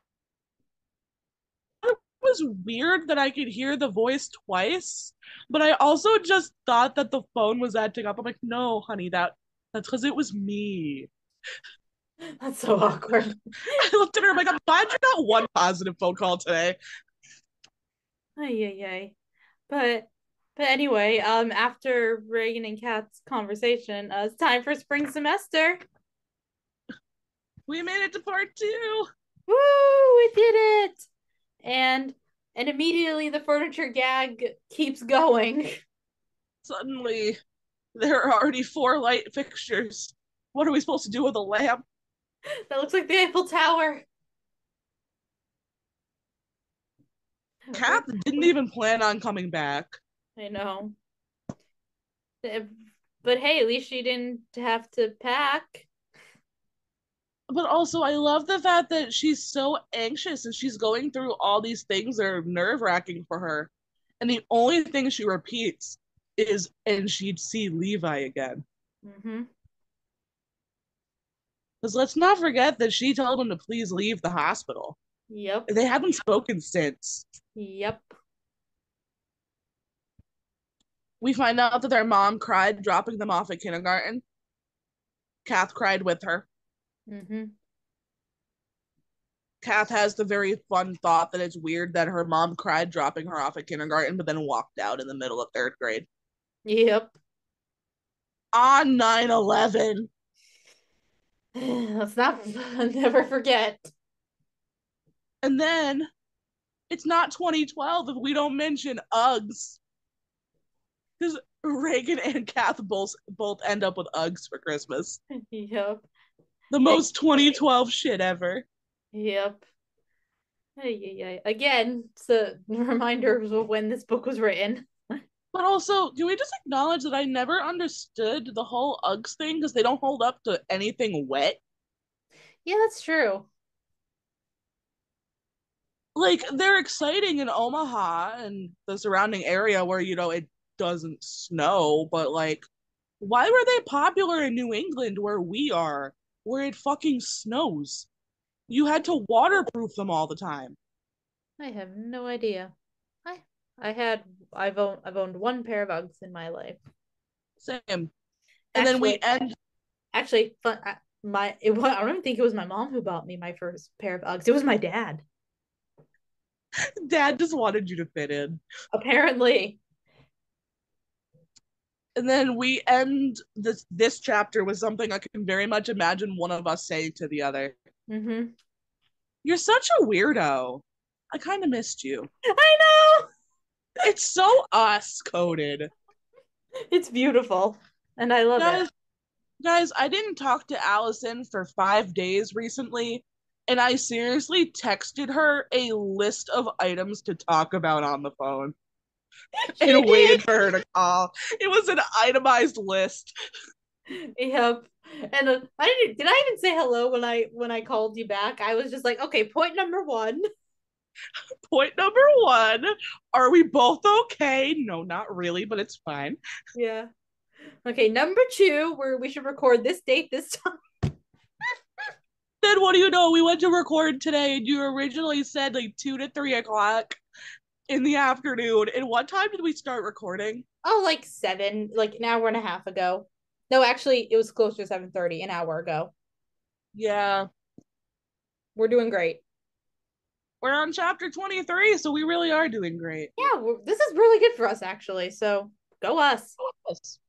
it was weird that I could hear the voice twice, but I also just thought that the phone was acting up." I'm like, "No, honey, that's because it was me." That's so awkward. I looked at her, I'm like, "I'm glad you got one positive phone call today." Ay, ay, ay. But but anyway, after Reagan and Kat's conversation, it's time for spring semester. We made it to part two. Woo, we did it. And and immediately the furniture gag keeps going. Suddenly, there are already four light fixtures. What are we supposed to do with a lamp? That looks like the Eiffel Tower. We're, Kath didn't we're even plan on coming back. I know. But hey, at least she didn't have to pack. But also, I love the fact that she's so anxious and she's going through all these things that are nerve wracking for her. And the only thing she repeats is, "and she'd see Levi again." Mm-hmm. Because let's not forget that she told him to please leave the hospital. Yep. They haven't spoken since. Yep. We find out that their mom cried dropping them off at kindergarten. Kath cried with her. Mm-hmm. Kath has the very fun thought that it's weird that her mom cried dropping her off at kindergarten, but then walked out in the middle of third grade. Yep. On 9/11. Let's not never forget. And then it's not 2012 if we don't mention Uggs. Because Reagan and Kath both end up with Uggs for Christmas. Yep. The And most 2012 shit ever. yep. Again, it's a reminder of when this book was written. But also, can we just acknowledge that I never understood the whole Uggs thing because they don't hold up to anything wet? Yeah, that's true. Like, they're exciting in Omaha and the surrounding area where, it doesn't snow, but like, why were they popular in New England where we are, where it fucking snows? You had to waterproof them all the time. I have no idea. I I had I've owned one pair of Uggs in my life. Same. And then we Actually, end. actually, fun. I don't even think it was my mom who bought me my first pair of Uggs. It was my dad. Dad just wanted you to fit in. Apparently. And then we end this chapter with something I can very much imagine one of us saying to the other. Mm-hmm. "You're such a weirdo. I kind of missed you." I know. It's so us coded. It's beautiful, and I love it. Guys, guys, I didn't talk to Alyson for 5 days recently, and I seriously texted her a list of items to talk about on the phone She and did. waited for her to call. It was an itemized list. Yep. And I didn't. Did I even say hello when I called you back? I was just like, okay, point number one. Point number one, are we both okay? No, not really, but it's fine. Yeah. Okay, number two, where we should record this date this time. Then what do you know? We went to record today, and you originally said like 2 to 3 o'clock in the afternoon. And what time did we start recording? Oh, like seven, like an hour and a half ago. No, actually, it was closer to 7:30, an hour ago. Yeah, We're doing great. we're on chapter 23, so we really are doing great. Yeah, this is really good for us, actually. So go us. Yes.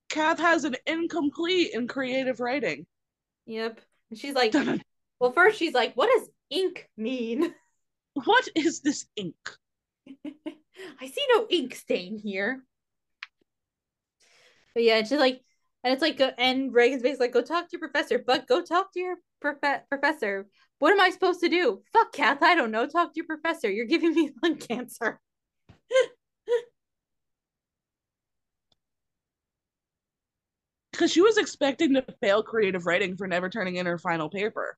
Kath has an incomplete in creative writing. Yep. And she's like, well, first she's like, what does ink mean? What is this ink? I see no ink stain here. But yeah, she's like, and it's like, and Reagan's basically like, go talk to your professor, but go talk to your professor. What am I supposed to do? Fuck, Kath, I don't know. Talk to your professor. You're giving me lung cancer. Because she was expecting to fail creative writing for never turning in her final paper.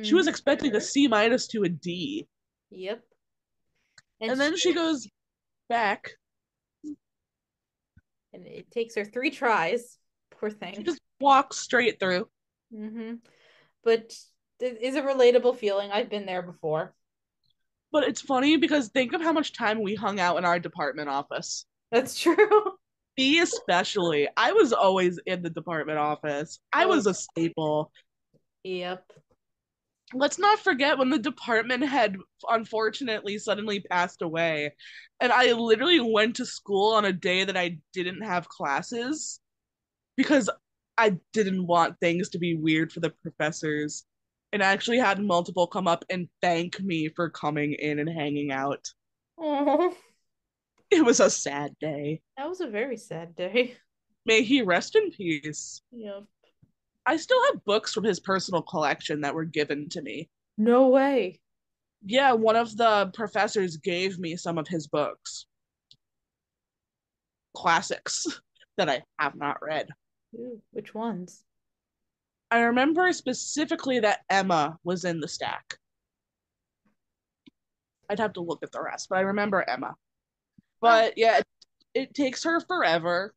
She was expecting a C minus to a D. Yep. And then she goes back. And it takes her 3 tries. Poor thing. She just walks straight through. But it is a relatable feeling. I've been there before. But it's funny because think of how much time we hung out in our department office. That's true. Me especially. I was always in the department office. I was a staple. Yep. Let's not forget when the department head unfortunately suddenly passed away. And I literally went to school on a day that I didn't have classes because I didn't want things to be weird for the professors. And I actually had multiple come up and thank me for coming in and hanging out. Oh, It was a sad day. that was a very sad day. May he rest in peace. Yep. I still have books from his personal collection that were given to me. No way. Yeah, one of the professors gave me some of his books. Classics that I have not read. Ooh, which ones? I remember specifically that Emma was in the stack. I'd have to look at the rest, but I remember Emma. But yeah, it takes her forever.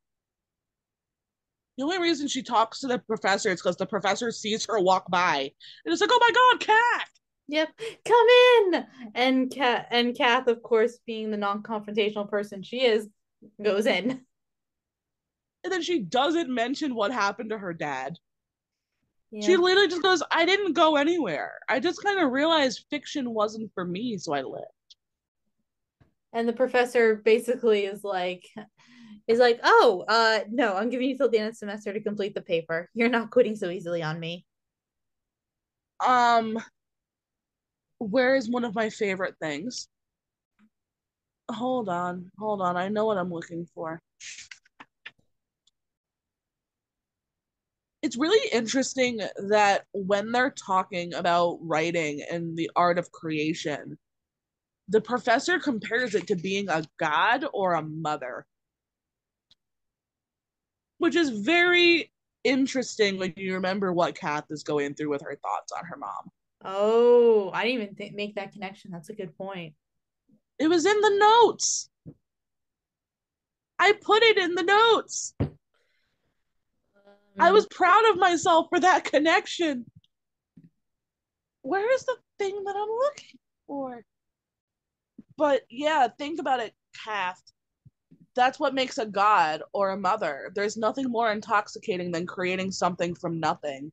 The only reason she talks to the professor is because the professor sees her walk by. And it's like, oh my god, Cat! Yep. Come in. And Kath, of course, being the non-confrontational person she is, goes in. And then she doesn't mention what happened to her dad. Yeah. She literally just goes, I didn't go anywhere. I just kind of realized fiction wasn't for me, so I left. And the professor basically is like, oh, no, I'm giving you till the end of the semester to complete the paper. You're not quitting so easily on me. Um, where is one of my favorite things? Hold on. I know what I'm looking for. It's really interesting that when they're talking about writing and the art of creation, the professor compares it to being a god or a mother, which is very interesting when you remember what Kath is going through with her thoughts on her mom. Oh, I didn't even make that connection. That's a good point. It was in the notes. I put it in the notes. I was proud of myself for that connection. Where is the thing that I'm looking for? But yeah, think about it, Kath. That's what makes a god or a mother. There's nothing more intoxicating than creating something from nothing,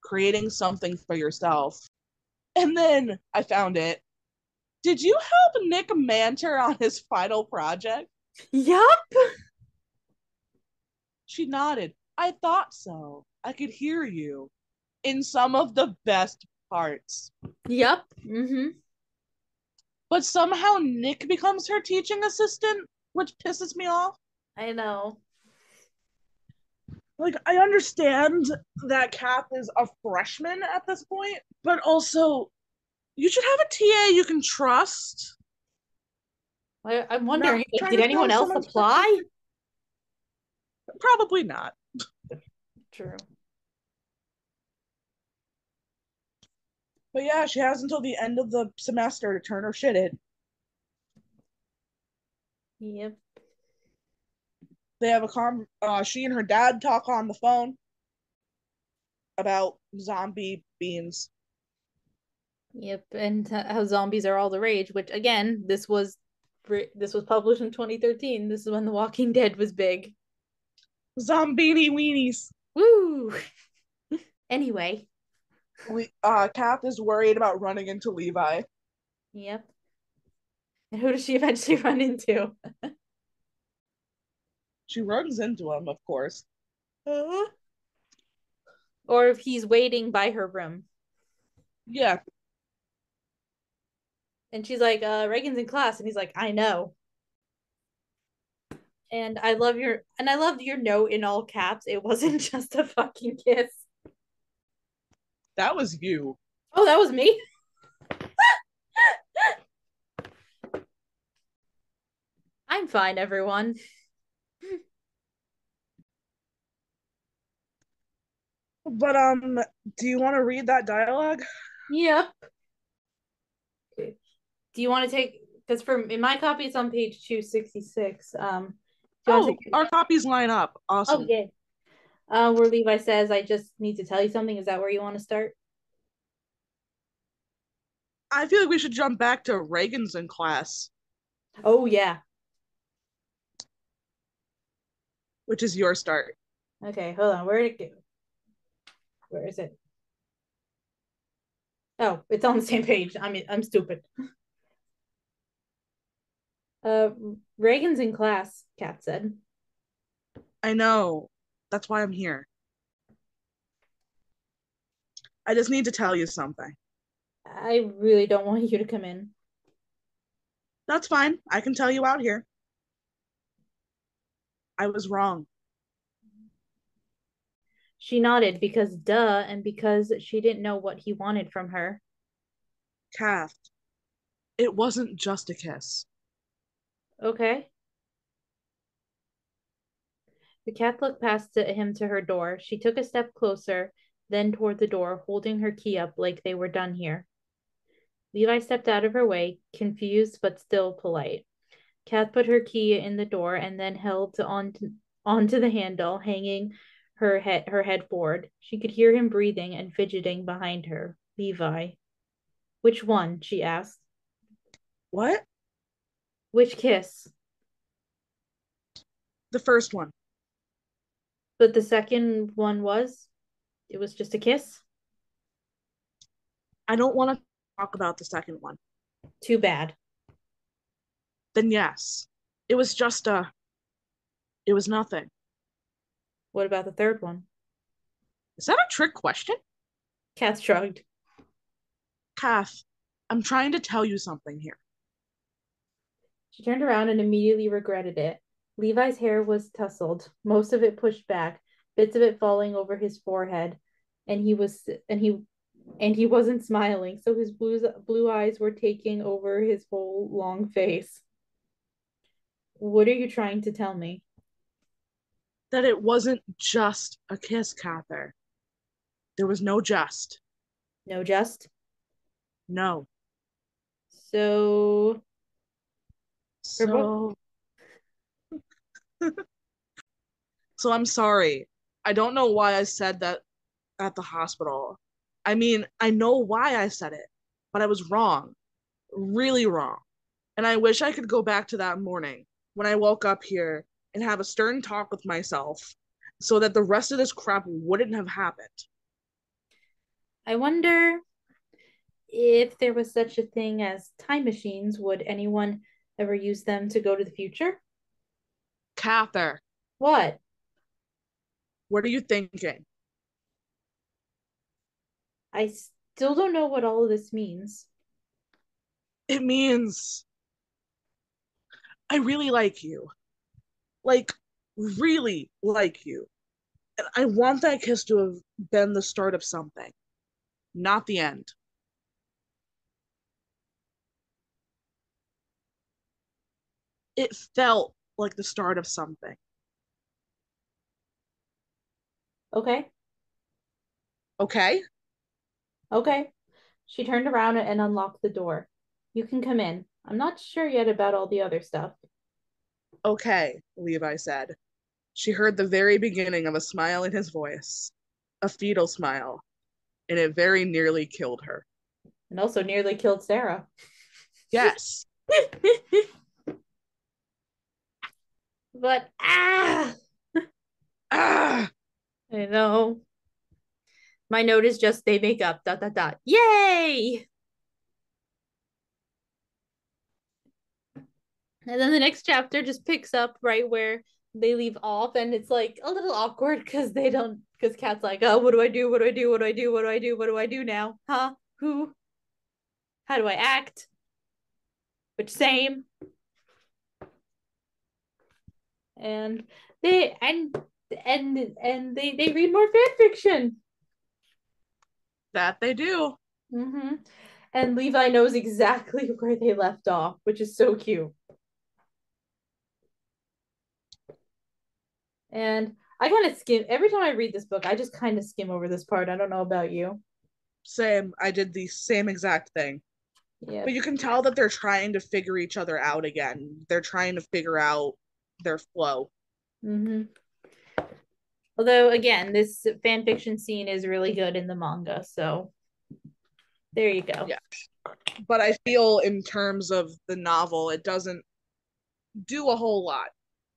creating something for yourself. And then I found it. Did you help Nick Manter on his final project? Yup. She nodded. I thought so. I could hear you in some of the best parts. Yep. But somehow Nick becomes her teaching assistant, which pisses me off. I know. Like, I understand that Kath is a freshman at this point, but also you should have a TA you can trust. I'm Not wondering, like, trying did to anyone steal else someone's apply? perfection. Probably not. True. But yeah, she has until the end of the semester to turn her shit in. Yep. They have she and her dad talk on the phone about zombie beans. Yep. And how zombies are all the rage, which again, this was published in 2013. This is when The Walking Dead was big. Zombini weenies. Woo! Anyway. Kath is worried about running into Levi. Yep. And who does she eventually run into? She runs into him, of course. Uh-huh. Or if he's waiting by her room. Yeah. And she's like, Reagan's in class. And he's like, I know. And I loved your note in all caps. It wasn't just a fucking kiss. That was you. Oh, that was me? I'm fine, everyone. But do you want to read that dialogue? Yep. Do you want to take, because in my copy it's on page 266. Do you want to Oh, take our copies line up. Oh, Awesome. yeah. Where Levi says, I just need to tell you something. Is that where you want to start? I feel like we should jump back to Reagan's in class, Oh, yeah. which is your start. Okay, hold on. Where did it go? Where is it? Oh, it's on the same page. I'm stupid. Uh, Reagan's in class, Kat said. I know. That's why I'm here. I just need to tell you something. I really don't want you to come in. That's fine. I can tell you out here. I was wrong. She nodded because duh, and because she didn't know what he wanted from her. Kath, it wasn't just a kiss. Okay. The cat looked past him to her door. She took a step closer, then toward the door, holding her key up like they were done here. Levi stepped out of her way, confused but still polite. Kath put her key in the door and then held onto the handle, hanging her head forward. She could hear him breathing and fidgeting behind her. Levi. Which one? She asked. What? Which kiss? The first one. But the second one was? It was just a kiss? I don't want to talk about the second one. Too bad. Then yes. It was just it was nothing. What about the third one? Is that a trick question? Kath shrugged. Kath, I'm trying to tell you something here. She turned around and immediately regretted it. Levi's hair was tousled, most of it pushed back, bits of it falling over his forehead, and he wasn't smiling, so his blue eyes were taking over his whole long face. What are you trying to tell me? That it wasn't just a kiss, Cather. There was no just. No, just No. so her book. So so I'm sorry. I don't know why I said that at the hospital. I mean, I know why I said it, but I was wrong. Really wrong. And I wish I could go back to that morning when I woke up here and have a stern talk with myself so that the rest of this crap wouldn't have happened. I wonder if there was such a thing as time machines. Would anyone ever use them to go to the future? Cather, What? what are you thinking? I still don't know what all of this means. It means I really like you. Like, really like you. And I want that kiss to have been the start of something, not the end. It felt like the start of something. Okay. Okay? Okay. She turned around and unlocked the door. You can come in. I'm not sure yet about all the other stuff. Okay, Levi said. She heard the very beginning of a smile in his voice, a fetal smile, and it very nearly killed her. And also nearly killed Sarah. Yes. But Ah, I know. My note is just they make up. Dot dot dot. Yay! And then the next chapter just picks up right where they leave off, and it's like a little awkward because they don't because Kat's like, oh, what do I do? What do I do? What do I do? What do I do? What do I do now? Huh? Who? How do I act? Which same? And they they read more fan fiction. that they do. Mm-hmm. And Levi knows exactly where they left off, which is so cute. And I kind of skim every time I read this book. I just kind of skim over this part. I don't know about you. Same. I did the same exact thing. Yeah. But you can tell that they're trying to figure each other out again. They're trying to figure out their flow. Mm-hmm. Although again, this fan fiction scene is really good in the manga, so there you go. Yeah. But I feel in terms of the novel, it doesn't do a whole lot.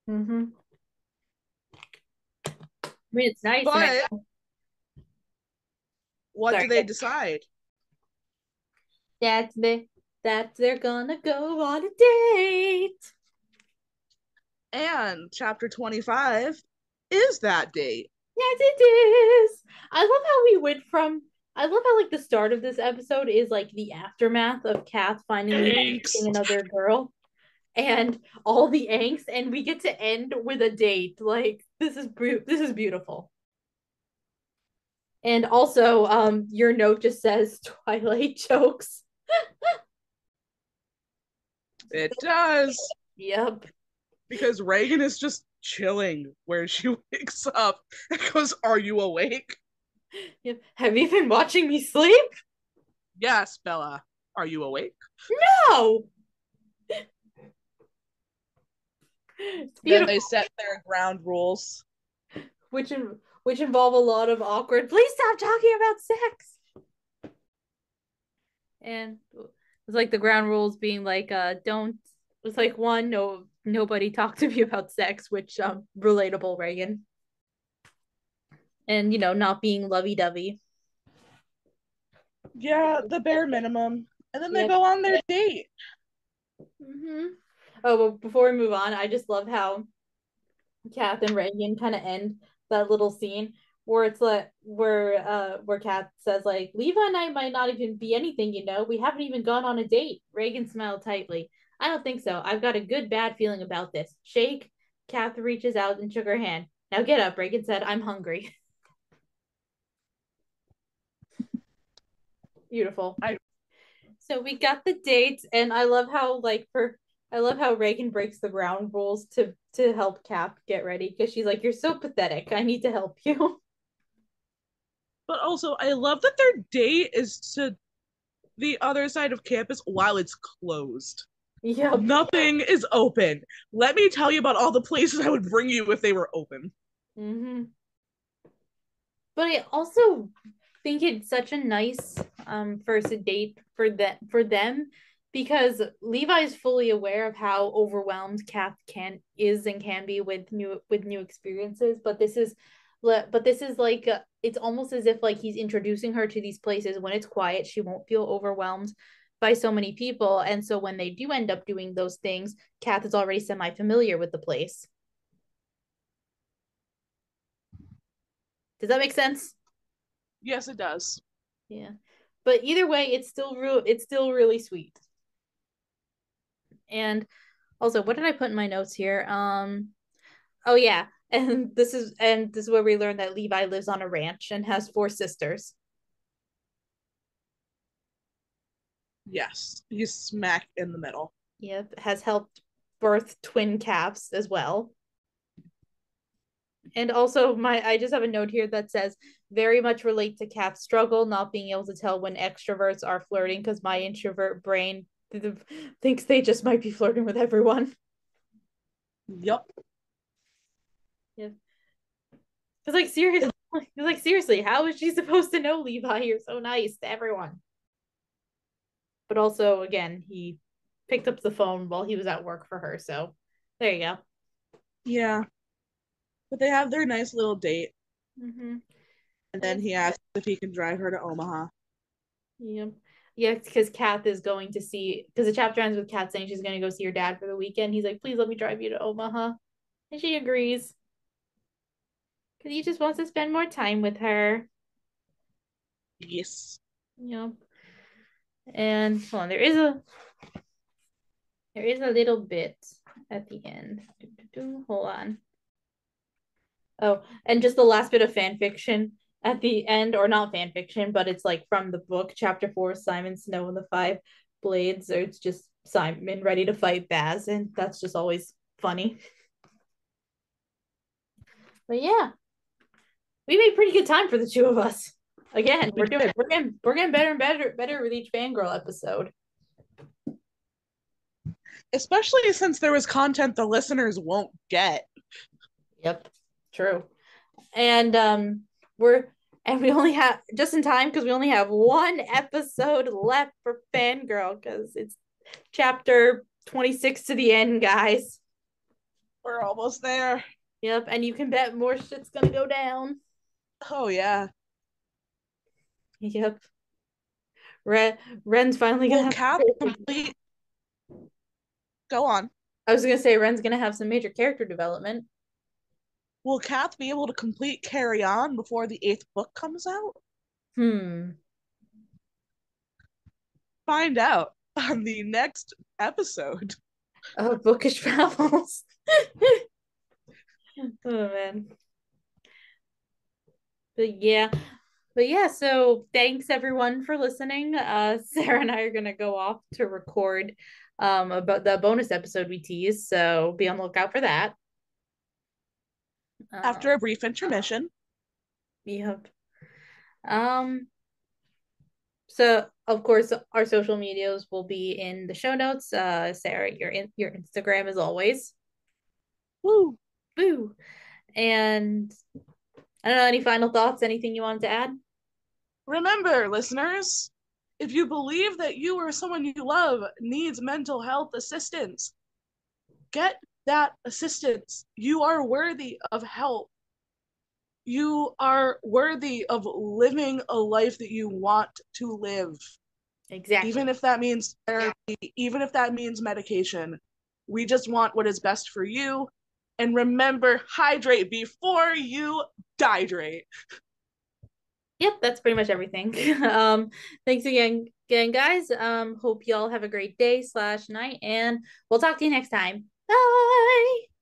Mm-hmm. I mean, it's nice, and I But know. what Sorry, do they decide? that's they're gonna go on a date. And chapter 25 is that date. Yes, it is. I love how we went from. I love how like the start of this episode is like the aftermath of Kath finding Levi kissing Thanks. another girl, and all the angst, and we get to end with a date. Like this is beautiful. And also, your note just says Twilight jokes. It does. Yep. Because Reagan is just chilling where she wakes up and goes, "Are you awake?" Yep. Have you been watching me sleep? Yes, Bella. Are you awake? No. It's Then beautiful. they set their ground rules. Which which involve a lot of awkward. Please stop talking about sex. And it's like the ground rules being like, don't. It's like one, nobody talk to me about sex, which relatable Reagan, and not being lovey dovey. Yeah, the bare minimum. And then they Yep. go on their date. Mm-hmm. Oh, but before we move on, I just love how Kath and Reagan kind of end that little scene where it's like where Kath says like Levi and I might not even be anything, we haven't even gone on a date. Reagan smiled tightly. I don't think so. I've got a good bad feeling about this. Shake. Kath reaches out and shook her hand. Now get up, Reagan said. I'm hungry. Beautiful. I So we got the dates, and I love how Reagan breaks the ground rules to help Cap get ready because she's like, "You're so pathetic. I need to help you." but also I love that their date is to the other side of campus while it's closed. Yep. Nothing is open. Let me tell you about all the places I would bring you if they were open. Mm-hmm. But I also think it's such a nice first date for them because Levi's fully aware of how overwhelmed Kath can be with new experiences. But this is like it's almost as if like he's introducing her to these places. When it's quiet, she won't feel overwhelmed by so many people, and so when they do end up doing those things, Kath is already semi familiar with the place. Does that make sense? Yes, it does. Yeah. But either way, it's still really sweet. And also, what did I put in my notes here? Oh yeah, and this is where we learn that Levi lives on a ranch and has 4 sisters. Yes, he's smack in the middle. Yep, has helped birth twin calves as well. And also, I just have a note here that says very much relate to Kath's struggle not being able to tell when extroverts are flirting because my introvert brain thinks they just might be flirting with everyone. Yep. Yeah, because seriously, how is she supposed to know Levi? You're so nice to everyone. But also, again, he picked up the phone while he was at work for her. So there you go. Yeah. But they have their nice little date. Mm-hmm. And then he asks if he can drive her to Omaha. Yeah. Yeah, because Kath is going to see, because the chapter ends with Kath saying she's going to go see her dad for the weekend. He's like, please let me drive you to Omaha. And she agrees. Because he just wants to spend more time with her. Yes. You know. And hold on, there is a little bit at the end. Hold on. Oh, and just the last bit of fan fiction at the end, or not fan fiction, but it's like from the book, chapter 4, Simon Snow and the Five Blades, or it's just Simon ready to fight Baz, and that's just always funny. But yeah, we made pretty good time for the two of us. Again, we're getting better and better with each fangirl episode. Especially since there was content the listeners won't get. Yep, true. And we only have just in time because we only have one episode left for Fangirl because it's chapter 26 to the end, guys. We're almost there. Yep, and you can bet more shit's gonna go down. Oh yeah. Yep. Ren's finally gonna Will have Cap complete? Go on. I was gonna say Ren's gonna have some major character development. Will Kath be able to complete Carry On before the 8th book comes out? Hmm. Find out on the next episode. Oh, bookish travels. Oh man. But yeah. But yeah, so thanks everyone for listening. Sarah and I are gonna go off to record about the bonus episode we teased, so be on the lookout for that. After a brief intermission. Yep. Um, so of course our social medias will be in the show notes. Sarah, your Instagram as always. Woo. Woo. And I don't know, any final thoughts, anything you wanted to add? Remember, listeners, if you believe that you or someone you love needs mental health assistance, get that assistance. You are worthy of help. You are worthy of living a life that you want to live. Exactly. Even if that means therapy, even if that means medication. We just want what is best for you. And remember, hydrate before you dihydrate. Yep, that's pretty much everything. Thanks again, guys. Hope y'all have a great day/night, and we'll talk to you next time. Bye.